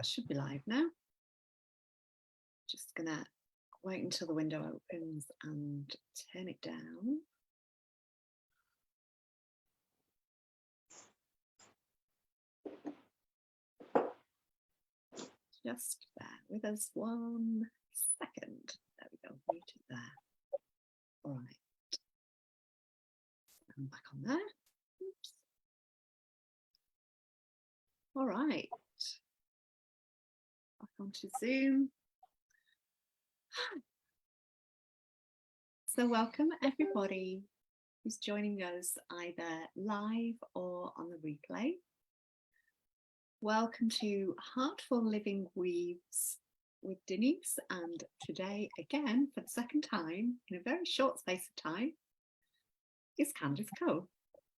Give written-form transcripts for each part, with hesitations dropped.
should be live now. Just gonna wait until the window opens and turn it down. Just bear with us 1 second. There we go, mute it there. All right. I'm back on there. Oops. All right. Back onto Zoom. So welcome everybody who's joining us either live or on the replay. Welcome to Heartful Living Weaves with Denise, and today again for the second time in a very short space of time is Kandice Ko,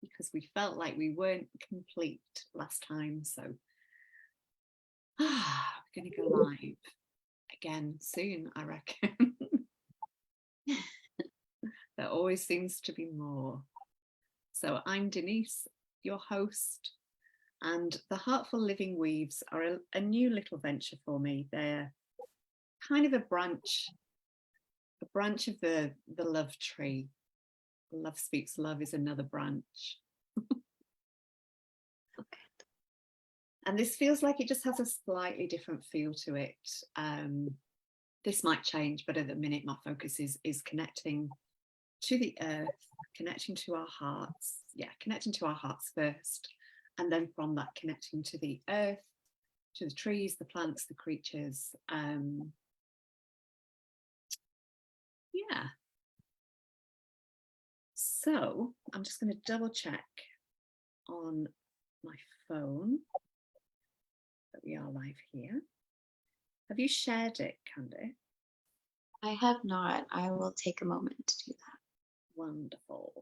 because we felt like we weren't complete last time, so we're going to go live again soon, I reckon. There always seems to be more. So I'm Denise, your host, and the Heartful Living Weaves are a new little venture for me. They're kind of a branch of the love tree. Love Speaks Love is another branch. Okay. And this feels like it just has a slightly different feel to it. This might change, but at the minute my focus is connecting to the earth, connecting to our hearts. Yeah, connecting to our hearts first. And then from that, connecting to the earth, to the trees, the plants, the creatures. Yeah. So I'm just going to double check on my phone that we are live here. Have you shared it, Kandice? I have not. I will take a moment to do that. Wonderful.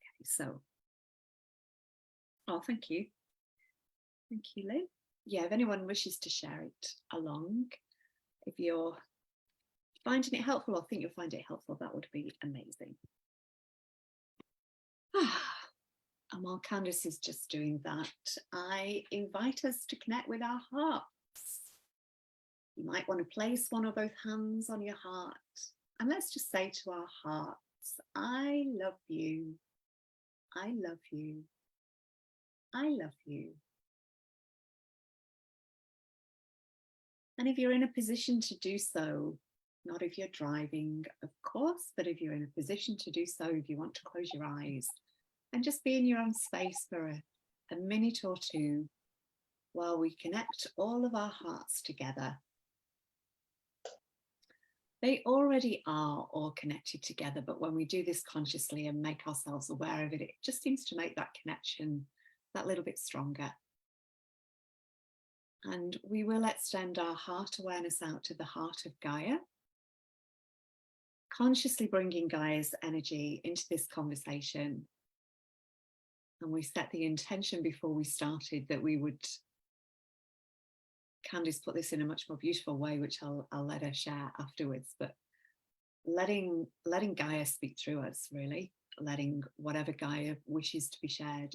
Okay, so, thank you. Thank you, Lou. Yeah, if anyone wishes to share it along, if you're finding it helpful or think you'll find it helpful, that would be amazing. And while Kandice is just doing that, I invite us to connect with our hearts. You might want to place one or both hands on your heart, and let's just say to our hearts, I love you. I love you. I love you. And if you're in a position to do so, not if you're driving, of course, but if you're in a position to do so, if you want to close your eyes and just be in your own space for a minute or two while we connect all of our hearts together. They already are all connected together, but when we do this consciously and make ourselves aware of it, it just seems to make that connection that little bit stronger. And we will extend our heart awareness out to the heart of Gaia, consciously bringing Gaia's energy into this conversation. And we set the intention before we started that we would, Kandice put this in a much more beautiful way, which I'll let her share afterwards, but letting Gaia speak through us, really, letting whatever Gaia wishes to be shared.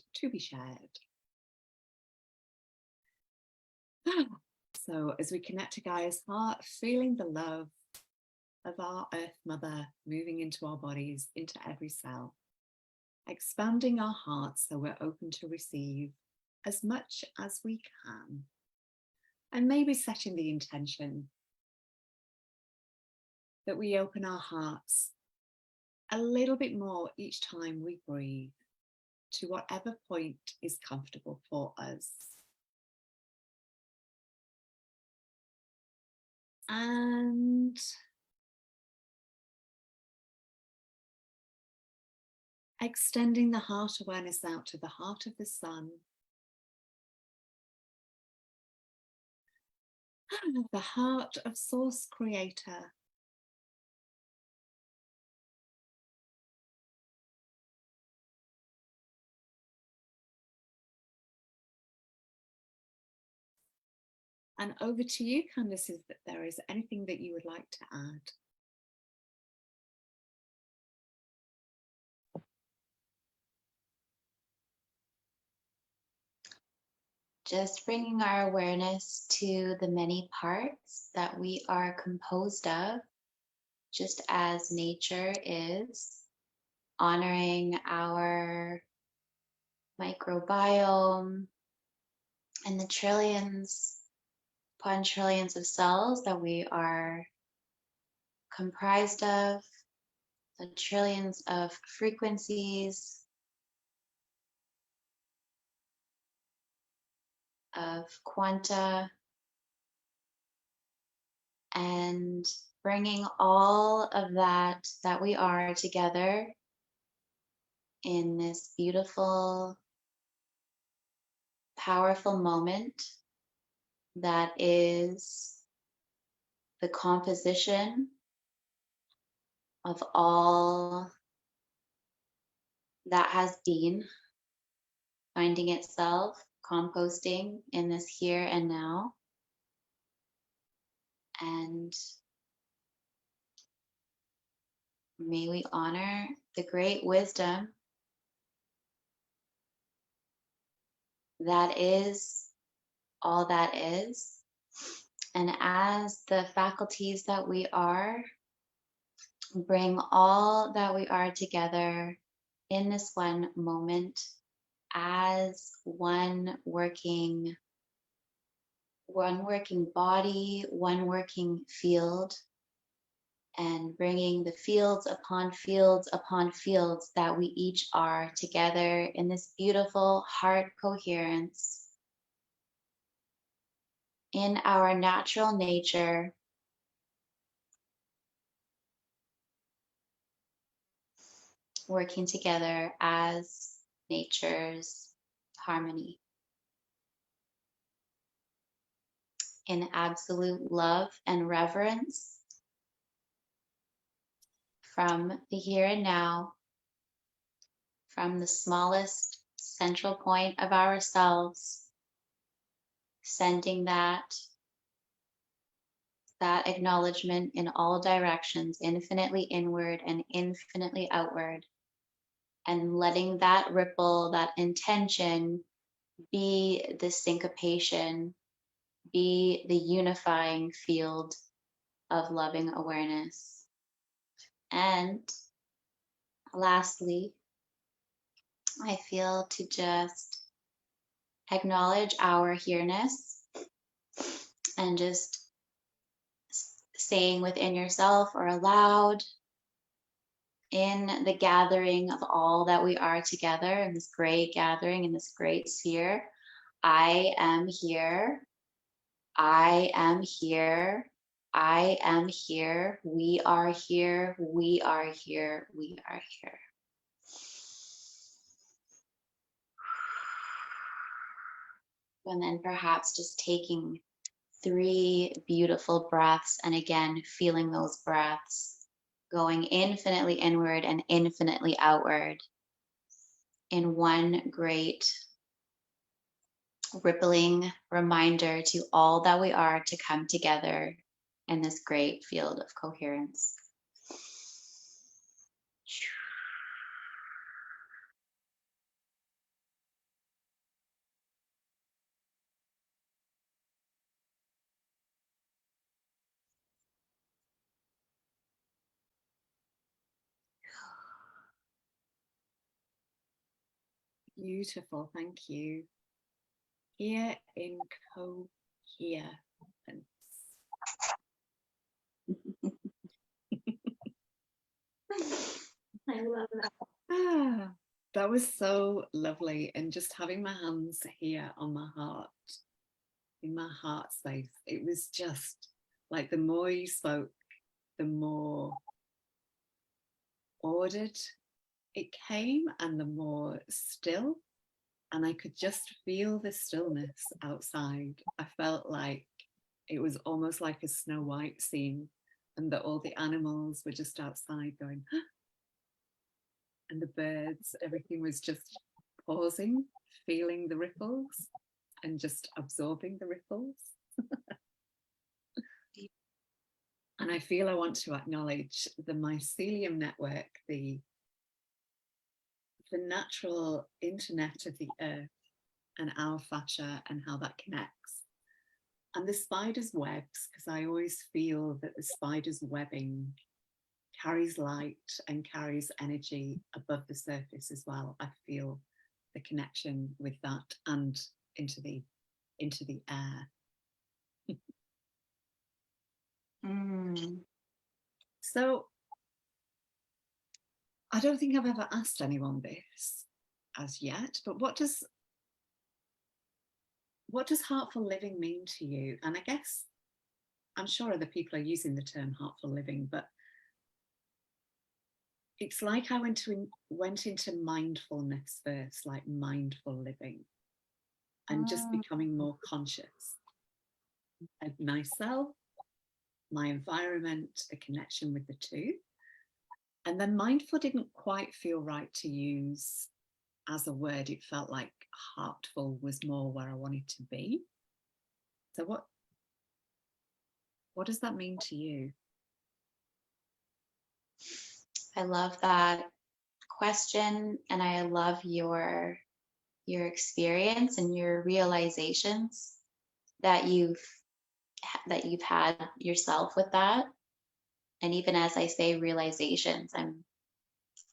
So as we connect to Gaia's heart, feeling the love of our Earth Mother moving into our bodies, into every cell, expanding our hearts so we're open to receive as much as we can, and maybe setting the intention that we open our hearts a little bit more each time we breathe to whatever point is comfortable for us. And extending the heart awareness out to the heart of the sun, the heart of Source Creator. And over to you, Kandice, if there is anything that you would like to add. Just bringing our awareness to the many parts that we are composed of, just as nature is, honoring our microbiome and the trillions upon trillions of cells that we are comprised of, the trillions of frequencies, of quanta, and bringing all of that we are together in this beautiful, powerful moment that is the composition of all that has been, finding itself, composting in this here and now. And may we honor the great wisdom that is all that is. And as the faculties that we are, bring all that we are together in this one moment as one working body, one working field, and bringing the fields upon fields upon fields that we each are together in this beautiful heart coherence in our natural nature, working together as nature's harmony in absolute love and reverence from the here and now, from the smallest central point of ourselves, sending that acknowledgement in all directions, infinitely inward and infinitely outward, and letting that ripple, that intention, be the syncopation, be the unifying field of loving awareness. And lastly, I feel to just acknowledge our here-ness and just saying within yourself or aloud in the gathering of all that we are together in this great gathering, in this great sphere, I am here, I am here, I am here, we are here, we are here, we are here. And then perhaps just taking 3 beautiful breaths, and again, feeling those breaths going infinitely inward and infinitely outward in one great rippling reminder to all that we are to come together in this great field of coherence. Beautiful, thank you. Here in coherence. I love that. That was so lovely. And just having my hands here on my heart, in my heart space, it was just like the more you spoke, the more ordered it came and the more still. And I could just feel the stillness outside. I felt like it was almost like a Snow White scene, and that all the animals were just outside going, huh? And the birds, everything was just pausing, feeling the ripples and just absorbing the ripples. And I feel I want to acknowledge the mycelium network, the natural internet of the earth, and our fascia and how that connects. And the spider's webs, because I always feel that the spider's webbing carries light and carries energy above the surface as well. I feel the connection with that and into the air. So I don't think I've ever asked anyone this as yet, but what does heartful living mean to you? And I guess I'm sure other people are using the term heartful living, but it's like I went into mindfulness first, like mindful living, and just becoming more conscious of myself, my environment, the connection with the two. And then mindful didn't quite feel right to use as a word. It felt like heartful was more where I wanted to be. So what does that mean to you? I love that question, and I love your experience and your realizations that you've had yourself with that. And even as I say realizations,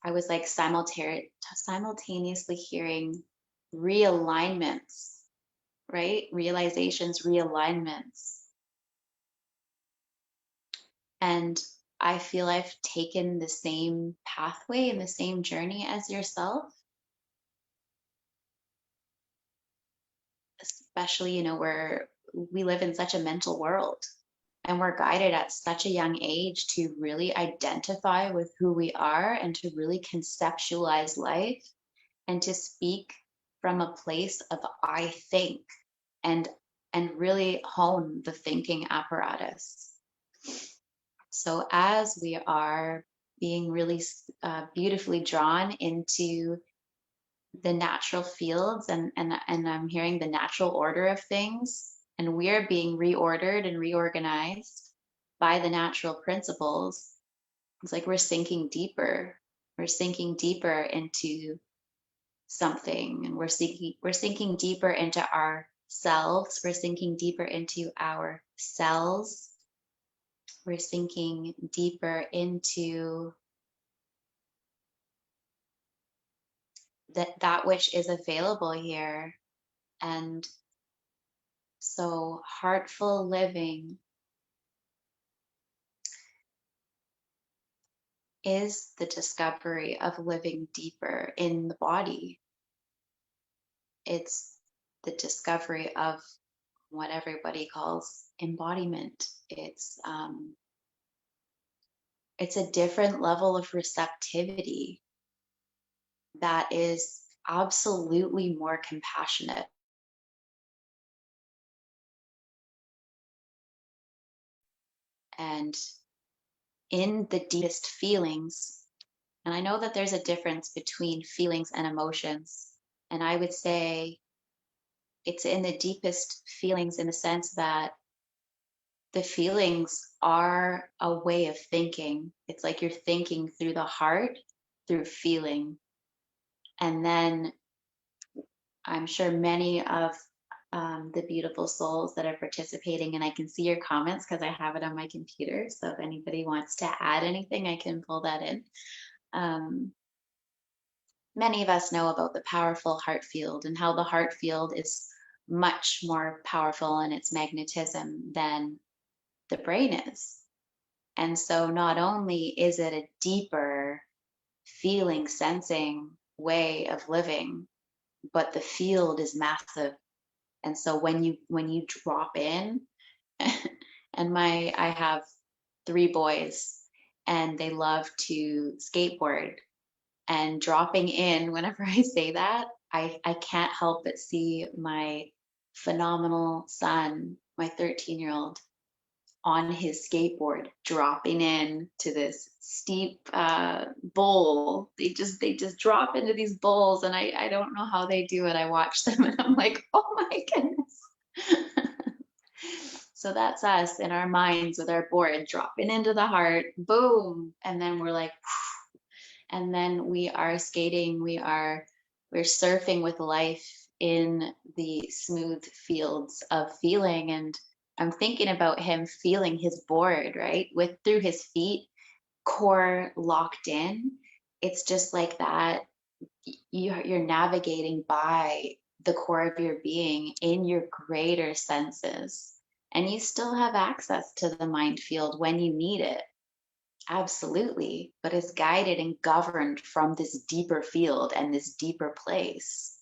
I was like simultaneously hearing realignments, right? Realizations, realignments. And I feel I've taken the same pathway and the same journey as yourself. Especially, we live in such a mental world, and we're guided at such a young age to really identify with who we are and to really conceptualize life and to speak from a place of I think and really hone the thinking apparatus. So as we are being really beautifully drawn into the natural fields and I'm hearing the natural order of things, and we're being reordered and reorganized by the natural principles, it's like we're sinking deeper into something, and we're sinking deeper into ourselves, we're sinking deeper into our cells, we're sinking deeper into that which is available here. And so heartful living is the discovery of living deeper in the body. It's the discovery of what everybody calls embodiment. It's a different level of receptivity that is absolutely more compassionate. And in the deepest feelings, and I know that there's a difference between feelings and emotions, and I would say it's in the deepest feelings in the sense that the feelings are a way of thinking. It's like you're thinking through the heart, through feeling. And then I'm sure many of the beautiful souls that are participating, and I can see your comments because I have it on my computer. So if anybody wants to add anything, I can pull that in. Many of us know about the powerful heart field and how the heart field is much more powerful in its magnetism than the brain is. And so not only is it a deeper feeling, sensing way of living, but the field is massive. And so when you drop in, and I have 3 boys and they love to skateboard, and dropping in, whenever I say that, I can't help but see my phenomenal son, my 13-year-old, on his skateboard, dropping in to this steep bowl. They just drop into these bowls, and I don't know how they do it. I watch them and I'm like, oh my goodness. So that's us in our minds with our board, dropping into the heart, boom, and then we're like, and then we are skating, we're surfing with life in the smooth fields of feeling. And I'm thinking about him feeling his board, right? With through his feet, core locked in. It's just like that. You're navigating by the core of your being in your greater senses. And you still have access to the mind field when you need it. Absolutely. But it's guided and governed from this deeper field and this deeper place.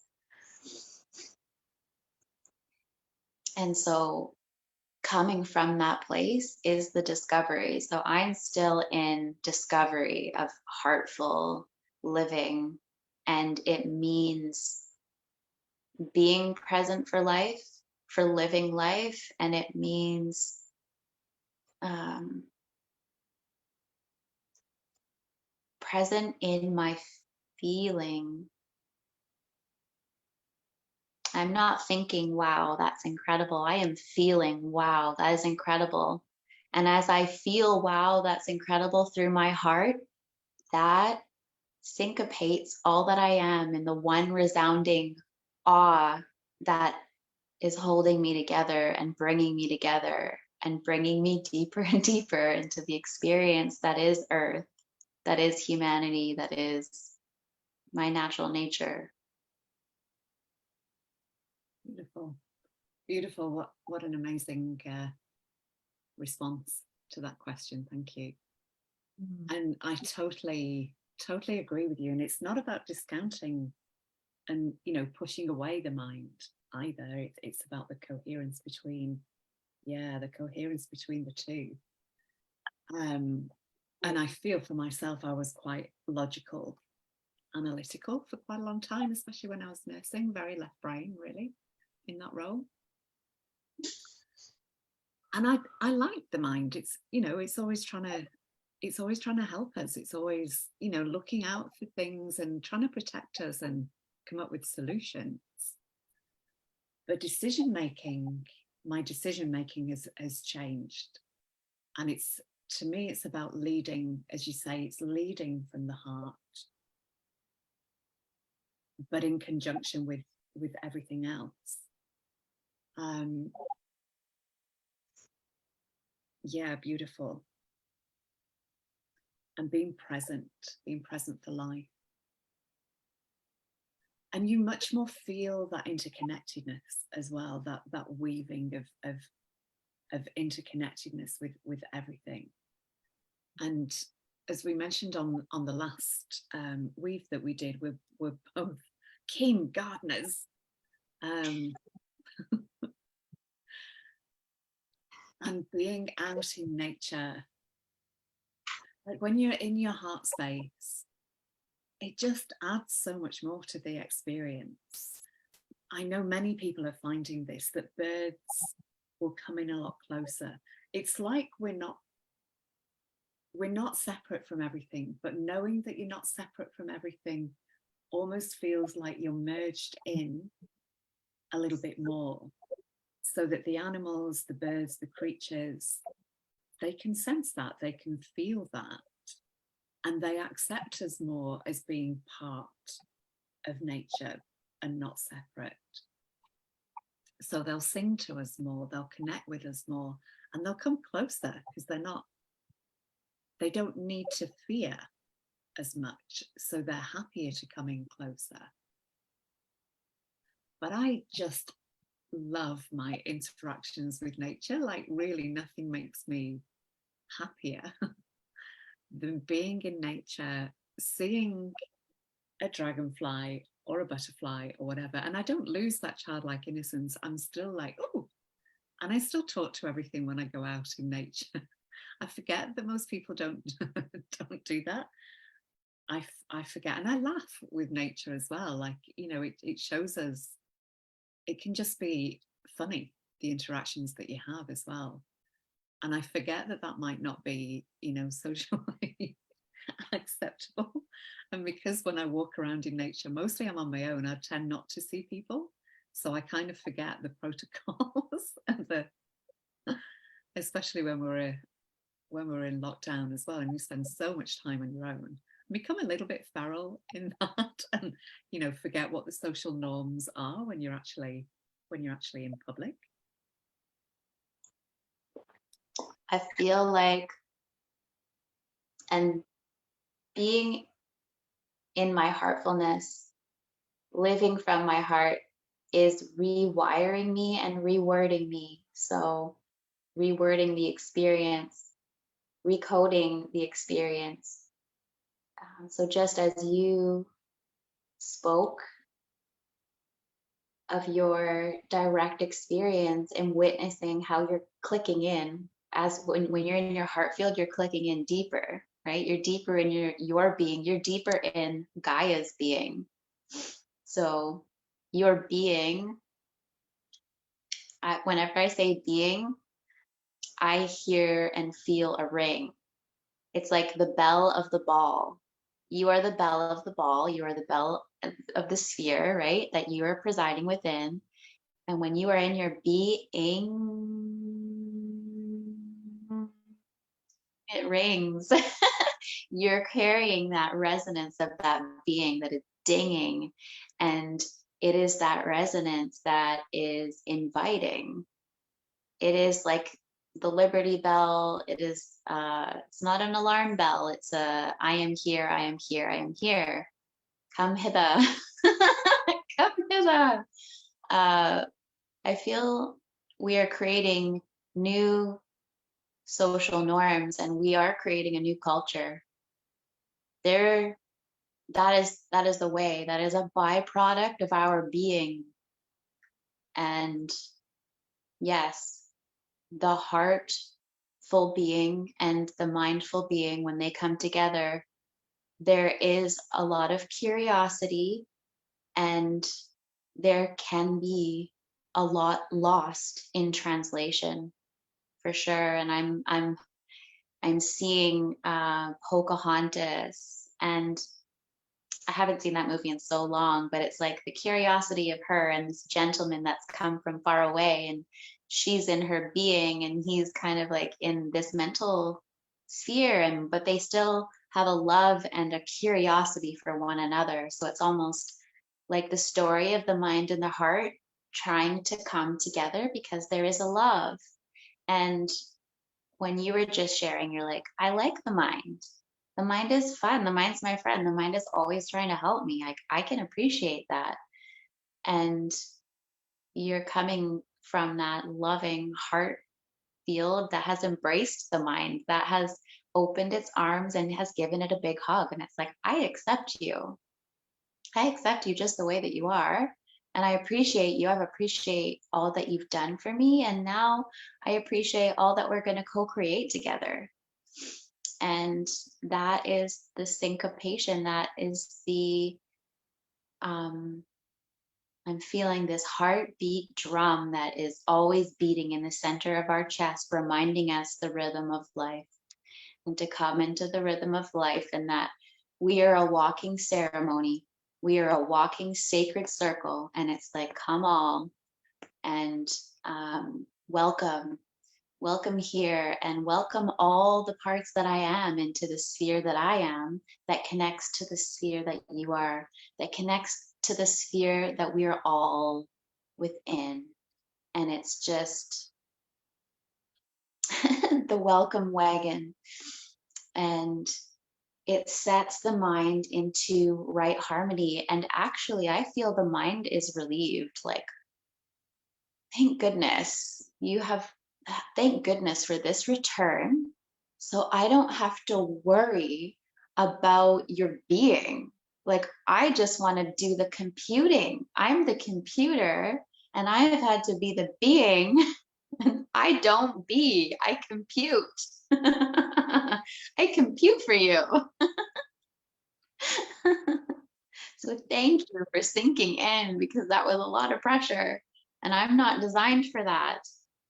And so coming from that place is the discovery. So I'm still in discovery of heartful living, and it means being present for life, for living life, and it means present in my feeling. I'm not thinking, wow, that's incredible. I am feeling, wow, that is incredible. And as I feel, wow, that's incredible through my heart, that syncopates all that I am in the one resounding awe that is holding me together and bringing me together and bringing me deeper and deeper into the experience that is Earth, that is humanity, that is my natural nature. Beautiful. Beautiful. What an amazing response to that question. Thank you. And I totally agree with you. And it's not about discounting and, you know, pushing away the mind either. It's about the coherence between, the coherence between the two. And I feel for myself, I was quite logical, analytical for quite a long time, especially when I was nursing, very left brain, really, in that role. And I like the mind. It's, you know, it's always trying to help us. It's always, you know, looking out for things and trying to protect us and come up with solutions. But my decision making has changed. And it's, to me, it's about leading, as you say, it's leading from the heart, but in conjunction with everything else. Beautiful. And being present for life. And you much more feel that interconnectedness as well, that weaving of interconnectedness with everything. And as we mentioned on the last weave that we did, we're both keen gardeners. And being out in nature, like when you're in your heart space, it just adds so much more to the experience. I know many people are finding this, that birds will come in a lot closer. It's like we're not separate from everything, but knowing that you're not separate from everything almost feels like you're merged in a little bit more, so that the animals, the birds, the creatures, they can sense that, they can feel that, and they accept us more as being part of nature and not separate. So they'll sing to us more, they'll connect with us more, and they'll come closer because they don't need to fear as much, so they're happier to come in closer. But I just love my interactions with nature. Like, really nothing makes me happier than being in nature, seeing a dragonfly or a butterfly or whatever, and I don't lose that childlike innocence. I'm still like, oh, and I still talk to everything when I go out in nature. I forget that most people don't do that. I forget, and I laugh with nature as well. Like, you know, it shows us, it can just be funny, the interactions that you have as well. And I forget that might not be, you know, socially acceptable. And because when I walk around in nature, mostly I'm on my own, I tend not to see people. So I kind of forget the protocols and especially when we're in lockdown as well, and you spend so much time on your own. become a little bit feral in that, and forget what the social norms are when you're actually in public? I feel like, and being in my heartfulness, living from my heart, is rewiring me and rewording me. So rewording the experience, recoding the experience. So just as you spoke of your direct experience and witnessing how you're clicking in, as when you're in your heart field, you're clicking in deeper, right? You're deeper in your being, you're deeper in Gaia's being. So your being, whenever I say being, I hear and feel a ring. It's like the bell of the ball. You are the bell of the ball. You are the bell of the sphere, right? That you are presiding within. And when you are in your being, it rings. You're carrying that resonance of that being that is dinging. And it is that resonance that is inviting. It is like the Liberty Bell. It is, it's not an alarm bell. It's a, I am here, I am here, I am here. Come hither. Come hither. I feel we are creating new social norms, and we are creating a new culture. That is the way. That is a byproduct of our being. And yes, the heartful being and the mindful being, when they come together, there is a lot of curiosity, and there can be a lot lost in translation, for sure. And I'm seeing Pocahontas, and I haven't seen that movie in so long, but it's like the curiosity of her and this gentleman that's come from far away, and she's in her being, and he's kind of like in this mental sphere, but they still have a love and a curiosity for one another. So it's almost like the story of the mind and the heart trying to come together because there is a love. And when you were just sharing, you're like, I like the mind. The mind is fun. The mind's my friend. The mind is always trying to help me. I can appreciate that. And you're coming from that loving heart field that has embraced the mind, that has opened its arms and has given it a big hug. And it's like, I accept you. I accept you just the way that you are. And I appreciate you. I appreciate all that you've done for me. And now I appreciate all that we're going to co-create together. And that is the syncopation. That is the, I'm feeling this heartbeat drum that is always beating in the center of our chest, reminding us the rhythm of life, and to come into the rhythm of life, and that we are a walking ceremony. We are a walking sacred circle, and it's like, come all, and welcome here, and welcome all the parts that I am into the sphere that I am, that connects to the sphere that you are, that connects to the sphere that we are all within. And it's just the welcome wagon. And it sets the mind into right harmony. And actually, I feel the mind is relieved. Like, thank goodness thank goodness for this return. So I don't have to worry about your being. Like, I just want to do the computing. I'm the computer, and I have had to be the being. I don't be, I compute. I compute for you. So thank you for sinking in, because that was a lot of pressure, and I'm not designed for that,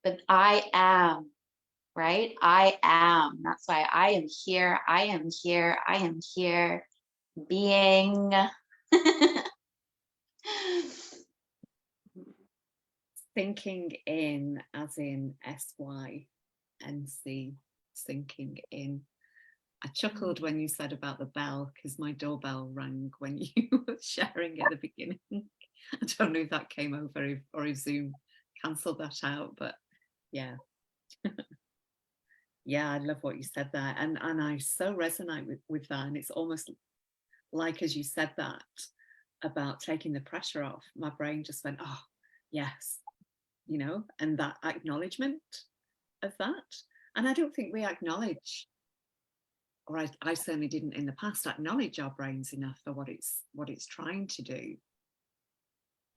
but I am, right? I am. That's why I am here. I am here. I am here being. Sinking in, as in SYNC, sinking in. I chuckled when you said about the bell, because my doorbell rang when you were sharing at the beginning. I don't know if that came over or if Zoom cancelled that out, but yeah. Yeah, I love what you said there. And I so resonate with that. And it's almost like, as you said that, about taking the pressure off, my brain just went, oh, yes, you know, and that acknowledgement of that. And I don't think we acknowledge, or I certainly didn't in the past acknowledge our brains enough for what it's trying to do.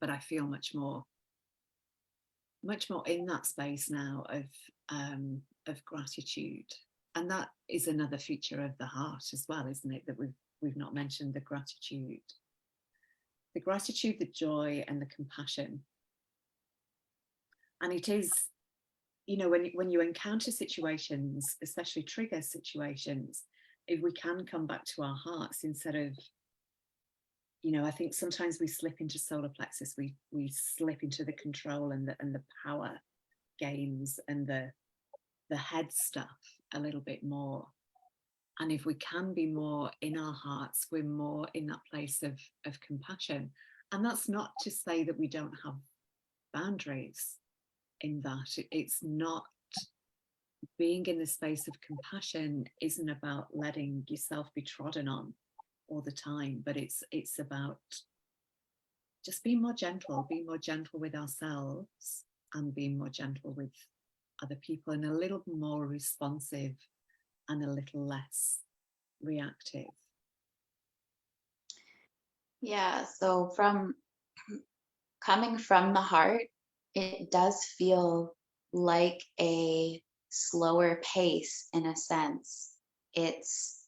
But I feel much more in that space now of gratitude. And that is another feature of the heart as well, isn't it? That we've not mentioned the gratitude, the joy, and the compassion. And it is, you know, when you encounter situations, especially trigger situations, if we can come back to our hearts instead of, you know, I think sometimes we slip into solar plexus, we slip into the control and the power games and the head stuff a little bit more. And if we can be more in our hearts, we're more in that place of compassion. And that's not to say that we don't have boundaries in that. It's not, being in the space of compassion isn't about letting yourself be trodden on all the time, but it's about just being more gentle with ourselves and being more gentle with other people, and a little more responsive and a little less reactive. Yeah, so coming from the heart, it does feel like a slower pace in a sense. It's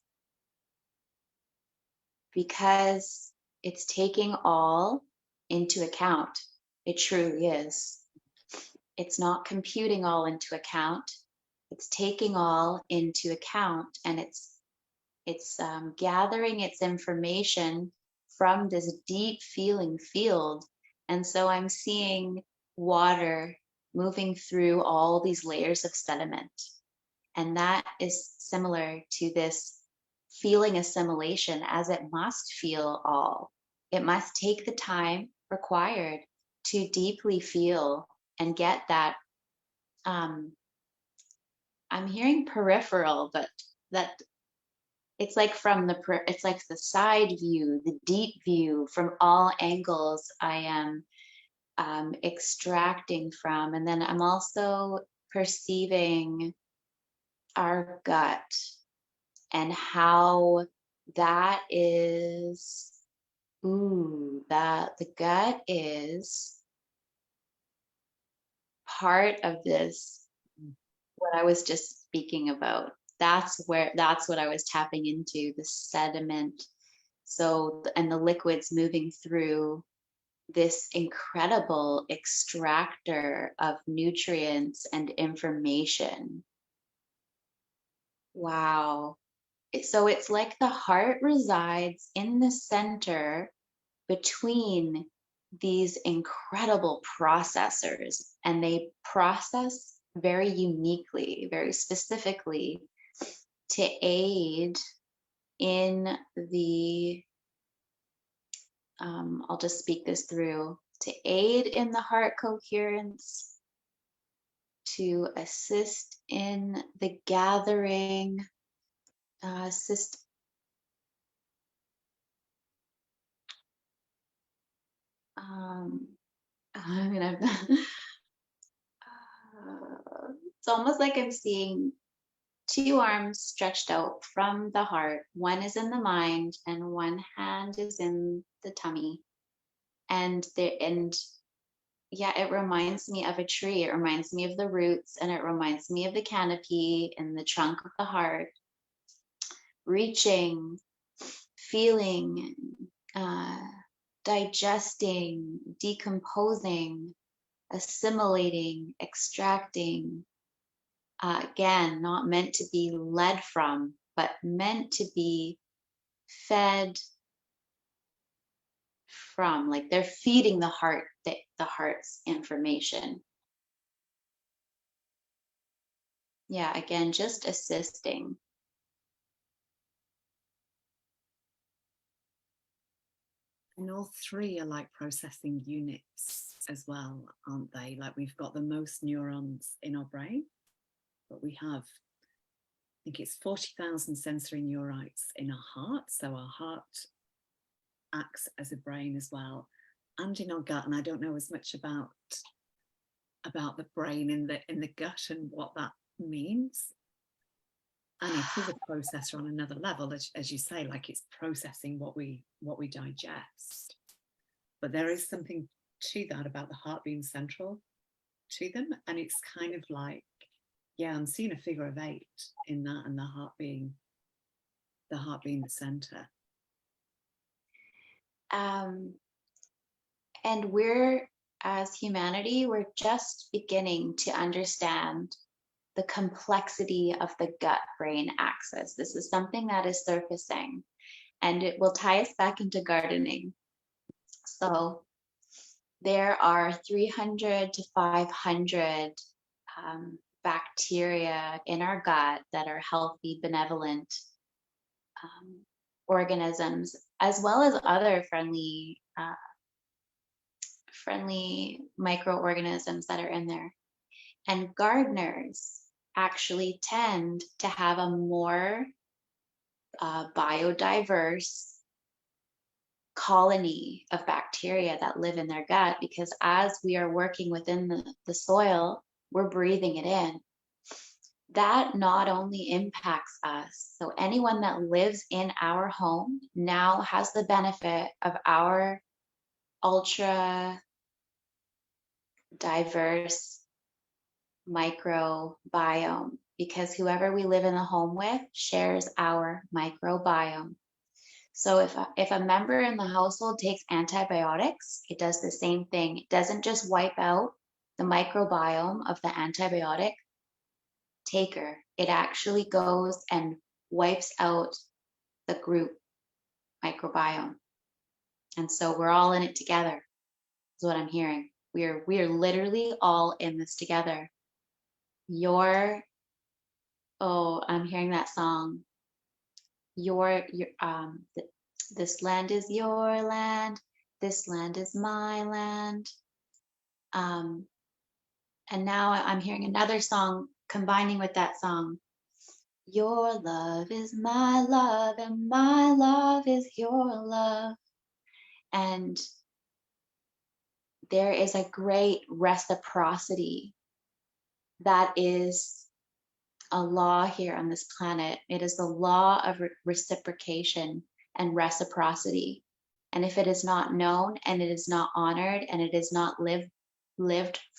because it's taking all into account. It truly is. It's not computing all into account. It's taking all into account, and it's gathering its information from this deep feeling field. And so I'm seeing water moving through all these layers of sediment. And that is similar to this feeling assimilation, as it must feel all. It must take the time required to deeply feel and get that. I'm hearing peripheral, but that it's like it's like the side view, the deep view from all angles I am extracting from. And then I'm also perceiving our gut and how that is, that the gut is part of this, what I was just speaking about. That's what I was tapping into, the sediment. So, and the liquids moving through this incredible extractor of nutrients and information. Wow. So it's like the heart resides in the center between these incredible processors, and they process very uniquely, very specifically to aid in the, I'll just speak this through, to aid in the heart coherence, to assist in the gathering, assist. I mean, it's almost like I'm seeing two arms stretched out from the heart. One is in the mind, and one hand is in the tummy. And yeah, it reminds me of a tree. It reminds me of the roots, and it reminds me of the canopy and the trunk of the heart, reaching, feeling, digesting, decomposing, assimilating, extracting. Again, not meant to be led from, but meant to be fed from. Like they're feeding the heart, the heart's information. Yeah, again, just assisting. And all three are like processing units as well, aren't they? Like we've got the most neurons in our brain, but we have, I think it's 40,000 sensory neurites in our heart. So our heart acts as a brain as well, and in our gut. And I don't know as much about the brain in the gut and what that means. And it is a processor on another level, as you say, like it's processing what we digest. But there is something to that about the heart being central to them, and it's kind of like, yeah, I'm seeing a figure of 8 in that, and the heart being the center. And we're, as humanity, we're just beginning to understand the complexity of the gut-brain axis. This is something that is surfacing, and it will tie us back into gardening. So there are 300 to 500 bacteria in our gut that are healthy, benevolent organisms, as well as other friendly microorganisms that are in there. And gardeners actually tend to have a more biodiverse colony of bacteria that live in their gut, because as we are working within the soil, we're breathing it in. That not only impacts us, so anyone that lives in our home now has the benefit of our ultra diverse microbiome, because whoever we live in the home with shares our microbiome. So if a member in the household takes antibiotics, it does the same thing. It doesn't just wipe out the microbiome of the antibiotic taker. It actually goes and wipes out the group microbiome. And so we're all in it together, is what I'm hearing. We are literally all in this together. I'm hearing that song. This land is your land. This land is my land. And now I'm hearing another song combining with that song. Your love is my love, and my love is your love. And there is a great reciprocity that is a law here on this planet. It is the law of reciprocation and reciprocity. And if it is not known, and it is not honored, and it is not lived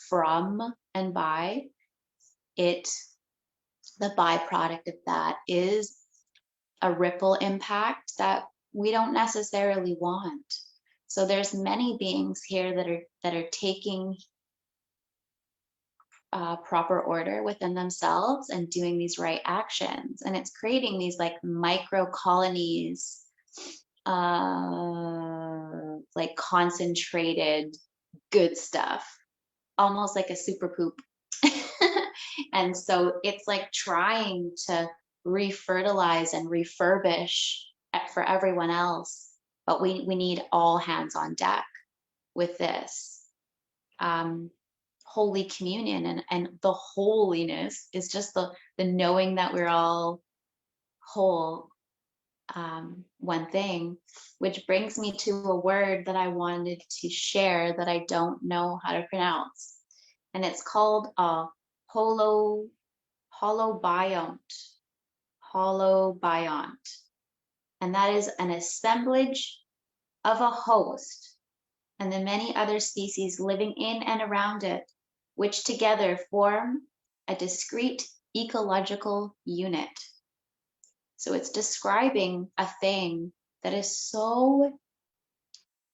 from and by it, the byproduct of that is a ripple impact that we don't necessarily want. So there's many beings here that are taking proper order within themselves and doing these right actions, and it's creating these like micro colonies, like concentrated good stuff, almost like a super poop. And so it's like trying to refertilize and refurbish for everyone else, but we need all hands on deck with this. Holy communion, and the holiness is just the knowing that we're all whole, one thing, which brings me to a word that I wanted to share that I don't know how to pronounce, and it's called holobiont. Holobiont, and that is an assemblage of a host and the many other species living in and around it, which together form a discrete ecological unit. So it's describing a thing that is so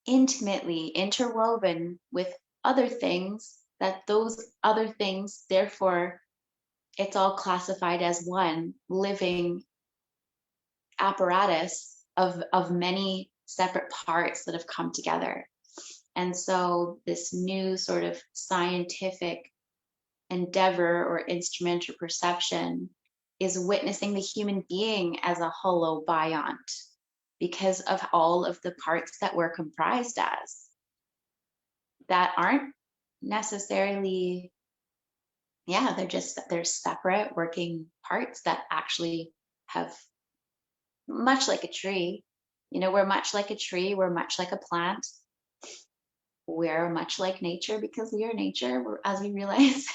intimately interwoven with other things that those other things, therefore, it's all classified as one living apparatus of many separate parts that have come together. And so this new sort of scientific endeavor or instrument or perception is witnessing the human being as a holobiont. because of all of the parts that we're comprised as that aren't necessarily, yeah, they're separate working parts that actually have, much like a tree, we're much like a tree, we're much like a plant, we're much like nature because we are nature, as we realize.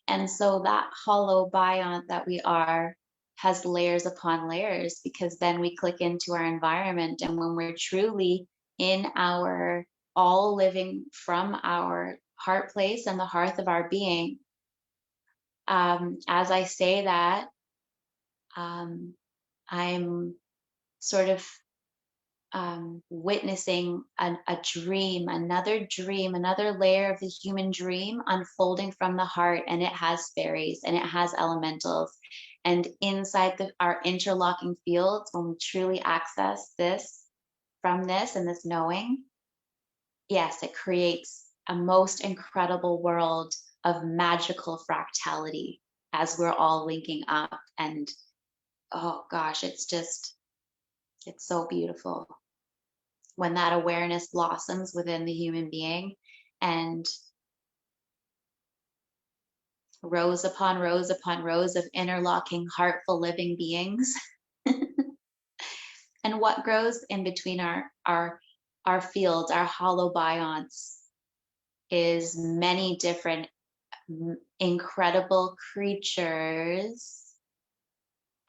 And so that holobiont that we are has layers upon layers, because then we click into our environment, and when we're truly in our all living from our heart place and the hearth of our being, as I say that, I'm sort of witnessing a dream, another layer of the human dream unfolding from the heart, and it has fairies and it has elementals. And inside our interlocking fields, when we truly access this from this and this knowing, yes, it creates a most incredible world of magical fractality as we're all linking up. And oh gosh, it's so beautiful when that awareness blossoms within the human being, and rows upon rows upon rows of interlocking heartful living beings. And what grows in between our fields, our holobionts, is many different incredible creatures,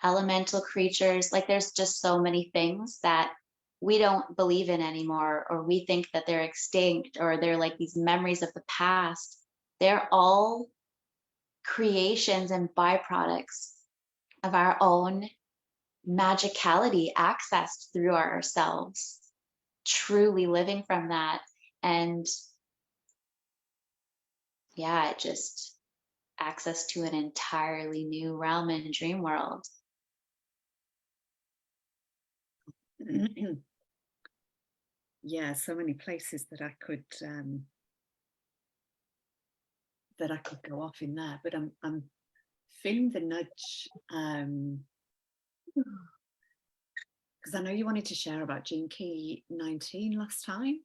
elemental creatures. Like, there's just so many things that we don't believe in anymore, or we think that they're extinct, or they're like these memories of the past. They're all creations and byproducts of our own magicality accessed through ourselves, truly living from that. And yeah, it just access to an entirely new realm and dream world. Yeah, so many places that I could go off in there, but I'm feeling the nudge, because I know you wanted to share about Gene Key 19 last time,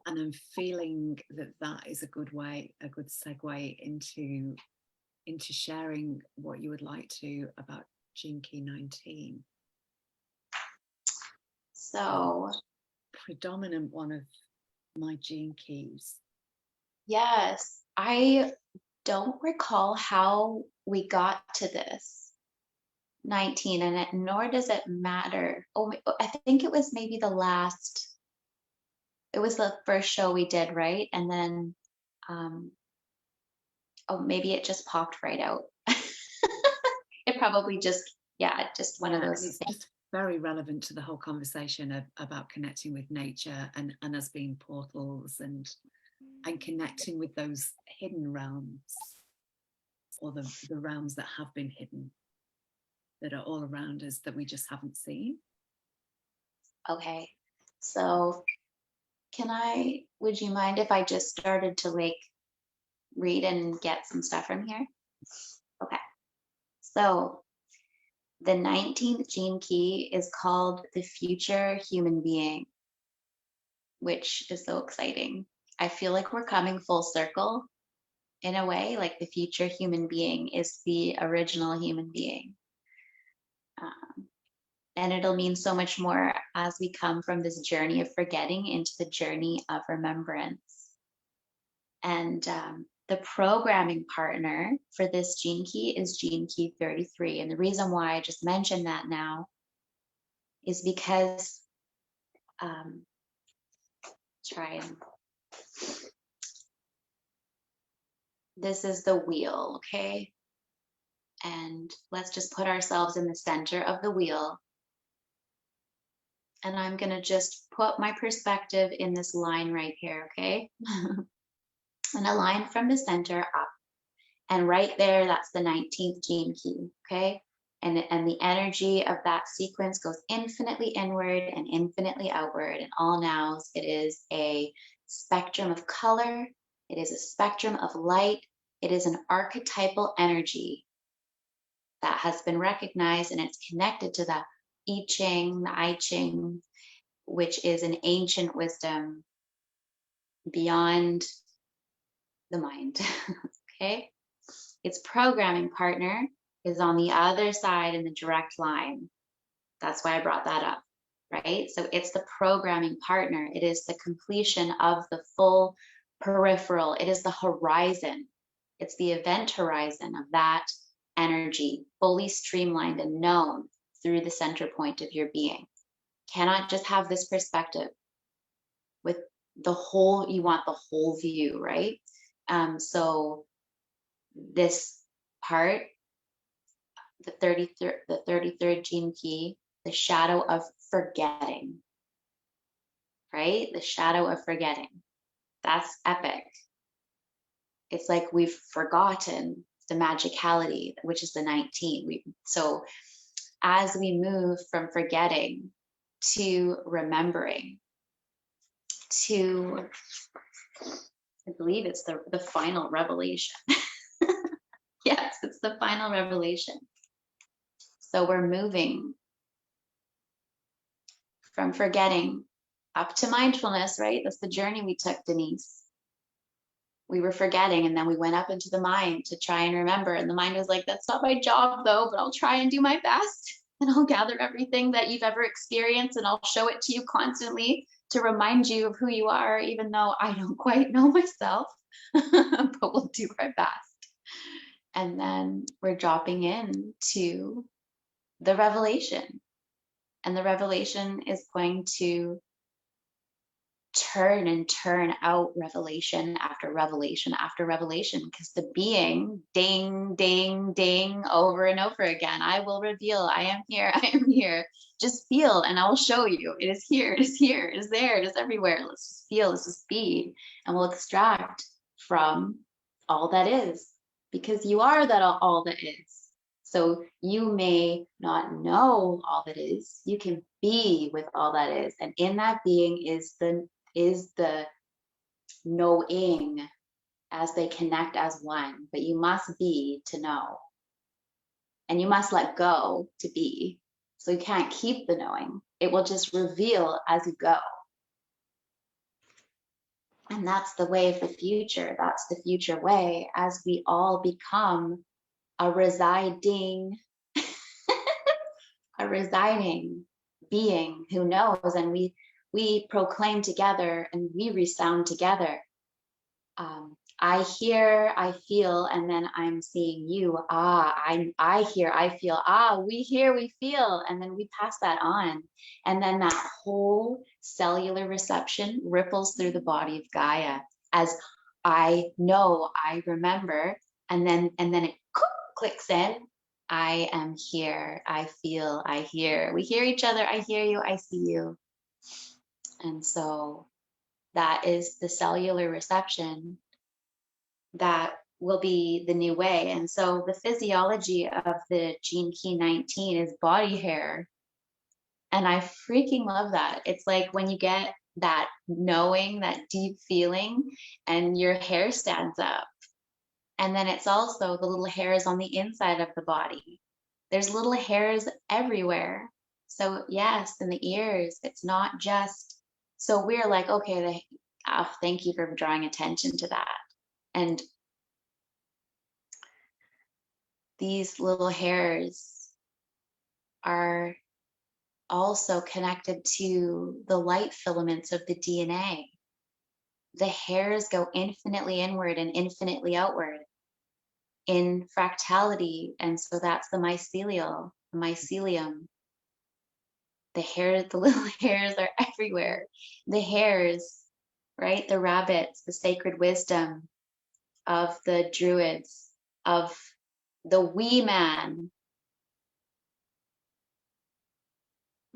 and I'm feeling that is a good segue into sharing what you would like to about Gene Key 19. So, predominant one of my gene keys. Yes, I don't recall how we got to this 19, and nor does it matter. Oh, I think it was maybe it was the first show we did, right? And then, maybe it just popped right out. It probably just one of those things. things. Just very relevant to the whole conversation about connecting with nature and us being portals and connecting with those hidden realms, or the realms that have been hidden, that are all around us, that we just haven't seen. Okay, so would you mind if I just started to read and get some stuff from here? Okay, so the 19th gene key is called the future human being, which is so exciting. I feel like we're coming full circle in a way, like the future human being is the original human being. And it'll mean so much more as we come from this journey of forgetting into the journey of remembrance. And the programming partner for this gene key is gene key 33. And the reason why I just mentioned that now is because this is the wheel, okay? And let's just put ourselves in the center of the wheel. And I'm gonna just put my perspective in this line right here, okay? And a line from the center up. And right there, that's the 19th gene key, okay? And the energy of that sequence goes infinitely inward and infinitely outward. And all nows, it is a spectrum of color. It is a spectrum of light. It is an archetypal energy. that has been recognized, and it's connected to the I Ching, which is an ancient wisdom beyond the mind. Okay. Its programming partner is on the other side in the direct line. That's why I brought that up, right? So it's the programming partner. It is the completion of the full peripheral. It is the horizon. It's the event horizon of that energy, fully streamlined and known through the center point of your being. Cannot just have this perspective with the whole, you want the whole view, right? So this part, the 33rd gene key, the shadow of forgetting, right? The shadow of forgetting. That's epic. It's like we've forgotten the magicality, which is the 19. So as we move from forgetting to remembering to, I believe it's the final revelation. Yes, it's the final revelation. So we're moving from forgetting up to mindfulness, right? That's the journey we took, Denise. We were forgetting, and then we went up into the mind to try and remember. And the mind was like, that's not my job though, but I'll try and do my best. And I'll gather everything that you've ever experienced and I'll show it to you constantly to remind you of who you are, even though I don't quite know myself, but we'll do our best. And then we're dropping into the revelation. And the revelation is going to turn out revelation after revelation after revelation, because the being, ding, ding, ding, over and over again. I will reveal, I am here, I am here. Just feel and I will show you. It is here, it is here, it is there, it is everywhere. Let's just feel, let's just be, and we'll extract from all that is, because you are that all that is. So you may not know all that is, you can be with all that is. And in that being is the knowing, as they connect as one. But you must be to know. And you must let go to be. So you can't keep the knowing. It will just reveal as you go. And that's the way of the future. That's the future way, as we all become a residing being who knows, and we proclaim together and we resound together. I hear, I feel, and then I'm seeing you. I hear, I feel. We hear, we feel, and then we pass that on. And then that whole cellular reception ripples through the body of Gaia as I know, I remember, and then it clicks in. I am here, I feel, I hear. We hear each other, I hear you, I see you. And so that is the cellular reception that will be the new way. And so the physiology of the gene key 19 is body hair. And I freaking love that. It's like when you get that knowing, that deep feeling, and your hair stands up. And then it's also the little hairs on the inside of the body. There's little hairs everywhere. So yes, in the ears, it's not just, so we're like, okay, thank you for drawing attention to that. And these little hairs are also connected to the light filaments of the DNA. The hairs go infinitely inward and infinitely outward in fractality. And so that's the mycelium. The hair, the little hairs are everywhere. The hairs, right? The rabbits, the sacred wisdom of the druids, of the wee man.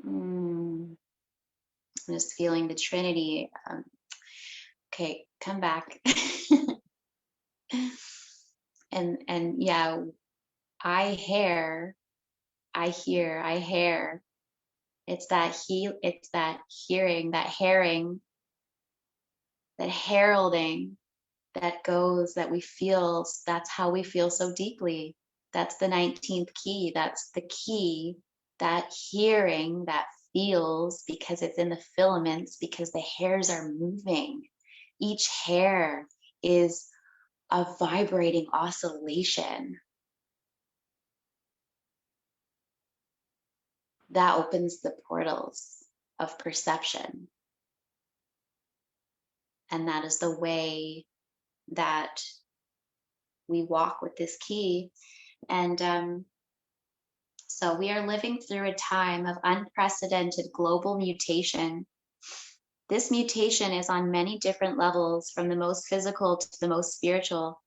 I'm just feeling the Trinity. Okay, come back. and yeah, I hear. It's that it's that hearing, that herring, that heralding that goes, that we feel. That's how we feel so deeply. That's the 19th key. That's the key, that hearing, that feels, because it's in the filaments, because the hairs are moving. Each hair is a vibrating oscillation. That opens the portals of perception. And that is the way that we walk with this key. And so we are living through a time of unprecedented global mutation. This mutation is on many different levels, from the most physical to the most spiritual.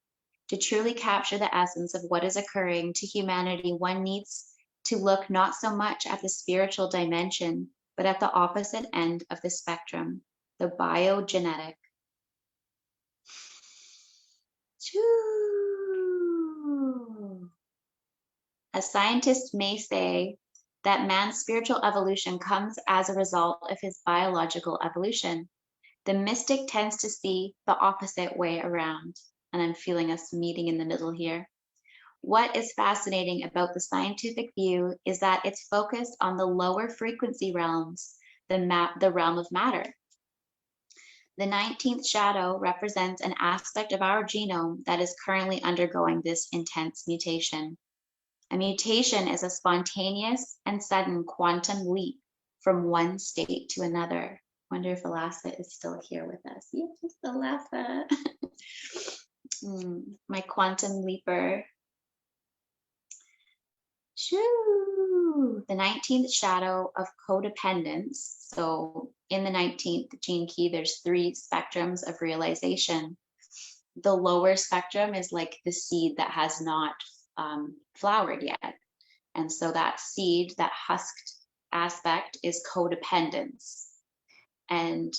To truly capture the essence of what is occurring to humanity, one needs to look not so much at the spiritual dimension, but at the opposite end of the spectrum, the biogenetic. A scientist may say that man's spiritual evolution comes as a result of his biological evolution. The mystic tends to see the opposite way around, and I'm feeling us meeting in the middle here. What is fascinating about the scientific view is that it's focused on the lower frequency realms, the realm of matter. The 19th shadow represents an aspect of our genome that is currently undergoing this intense mutation. A mutation is a spontaneous and sudden quantum leap from one state to another. Wonder if Alasa is still here with us. Yes, Alasa. My quantum leaper. Shoo! The 19th shadow of codependence. So in the 19th gene key, there's 3 spectrums of realization. The lower spectrum is like the seed that has not flowered yet. And so that seed, that husked aspect, is codependence. And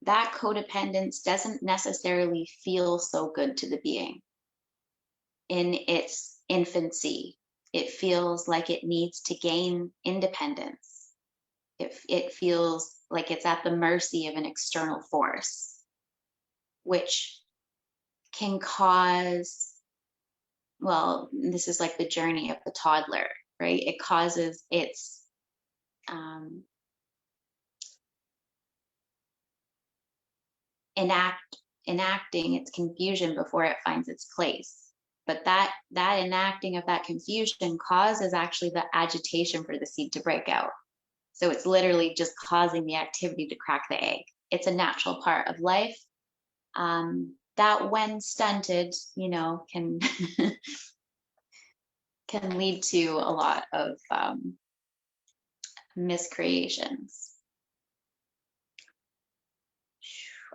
that codependence doesn't necessarily feel so good to the being. In its infancy, it feels like it needs to gain independence. It feels like it's at the mercy of an external force, which can cause, well, this is like the journey of the toddler, right? It causes its enacting its confusion before it finds its place. But that enacting of that confusion causes actually the agitation for the seed to break out. So it's literally just causing the activity to crack the egg. It's a natural part of life that, when stunted, can can lead to a lot of miscreations.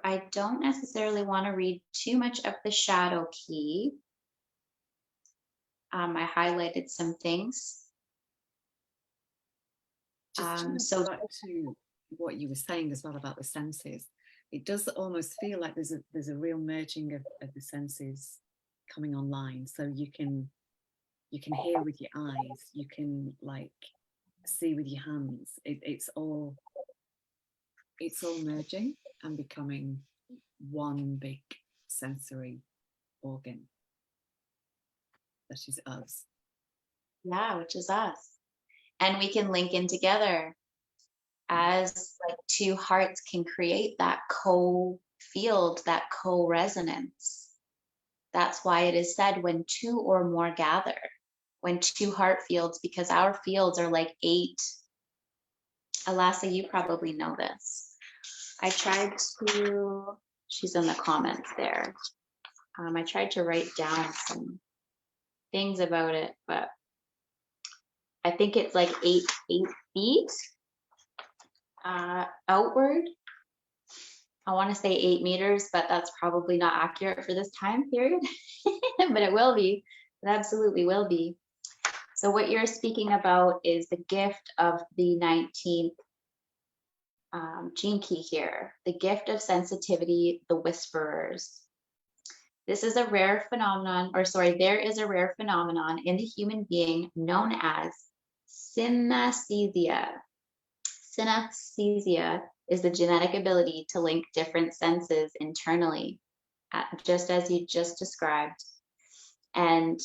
I don't necessarily want to read too much of the shadow key. I highlighted some things. Just back to what you were saying as well about the senses. It does almost feel like there's a real merging of the senses coming online. So you can hear with your eyes, you can like see with your hands. It's all merging and becoming one big sensory organ that is us. Yeah, which is us. And we can link in together as like 2 hearts can create that co-field, that co-resonance. That's why it is said, when 2 or more gather, when 2 heart fields, because our fields are like 8. Alasa, you probably know this. I tried to, she's in the comments there. I tried to write down some things about it, but I think it's like 8 feet outward. I want to say 8 meters, but that's probably not accurate for this time period, but it will be. It absolutely will be. So what you're speaking about is the gift of the 19th gene key here, the gift of sensitivity, the whisperers. This is a rare phenomenon, there is a rare phenomenon in the human being known as synesthesia. Synesthesia is the genetic ability to link different senses internally, just as you just described. And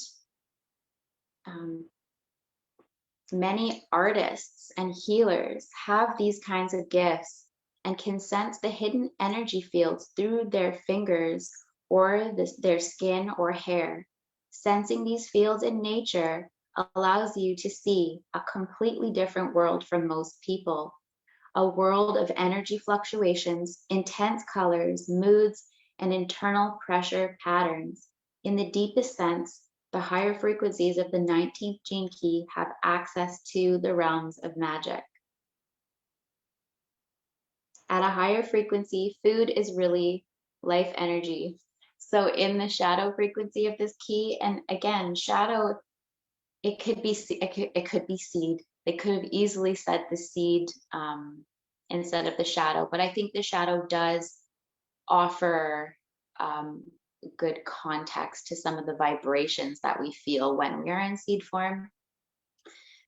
many artists and healers have these kinds of gifts and can sense the hidden energy fields through their fingers or their skin or hair. Sensing these fields in nature allows you to see a completely different world from most people. A world of energy fluctuations, intense colors, moods, and internal pressure patterns. In the deepest sense, the higher frequencies of the 19th gene key have access to the realms of magic. At a higher frequency, food is really life energy. So in the shadow frequency of this key, and again, shadow, it could be seed. They could have easily said the seed instead of the shadow, but I think the shadow does offer good context to some of the vibrations that we feel when we are in seed form.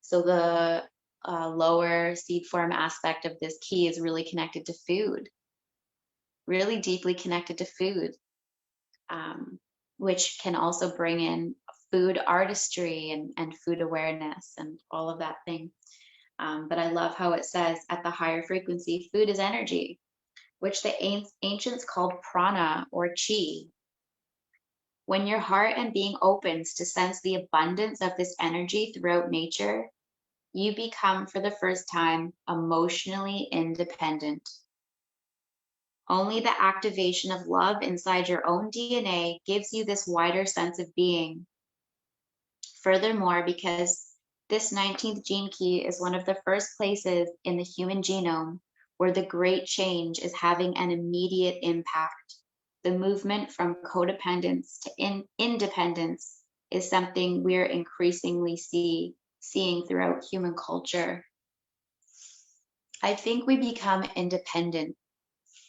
So the lower seed form aspect of this key is really connected to food, really deeply connected to food, which can also bring in food artistry and food awareness and all of that thing. But I love how it says at the higher frequency, food is energy, which the ancients called prana or chi. When your heart and being opens to sense the abundance of this energy throughout nature, you become for the first time emotionally independent. Only the activation of love inside your own DNA gives you this wider sense of being. Furthermore, because this 19th gene key is one of the first places in the human genome where the great change is having an immediate impact. The movement from codependence to independence is something we're increasingly seeing throughout human culture. I think we become independent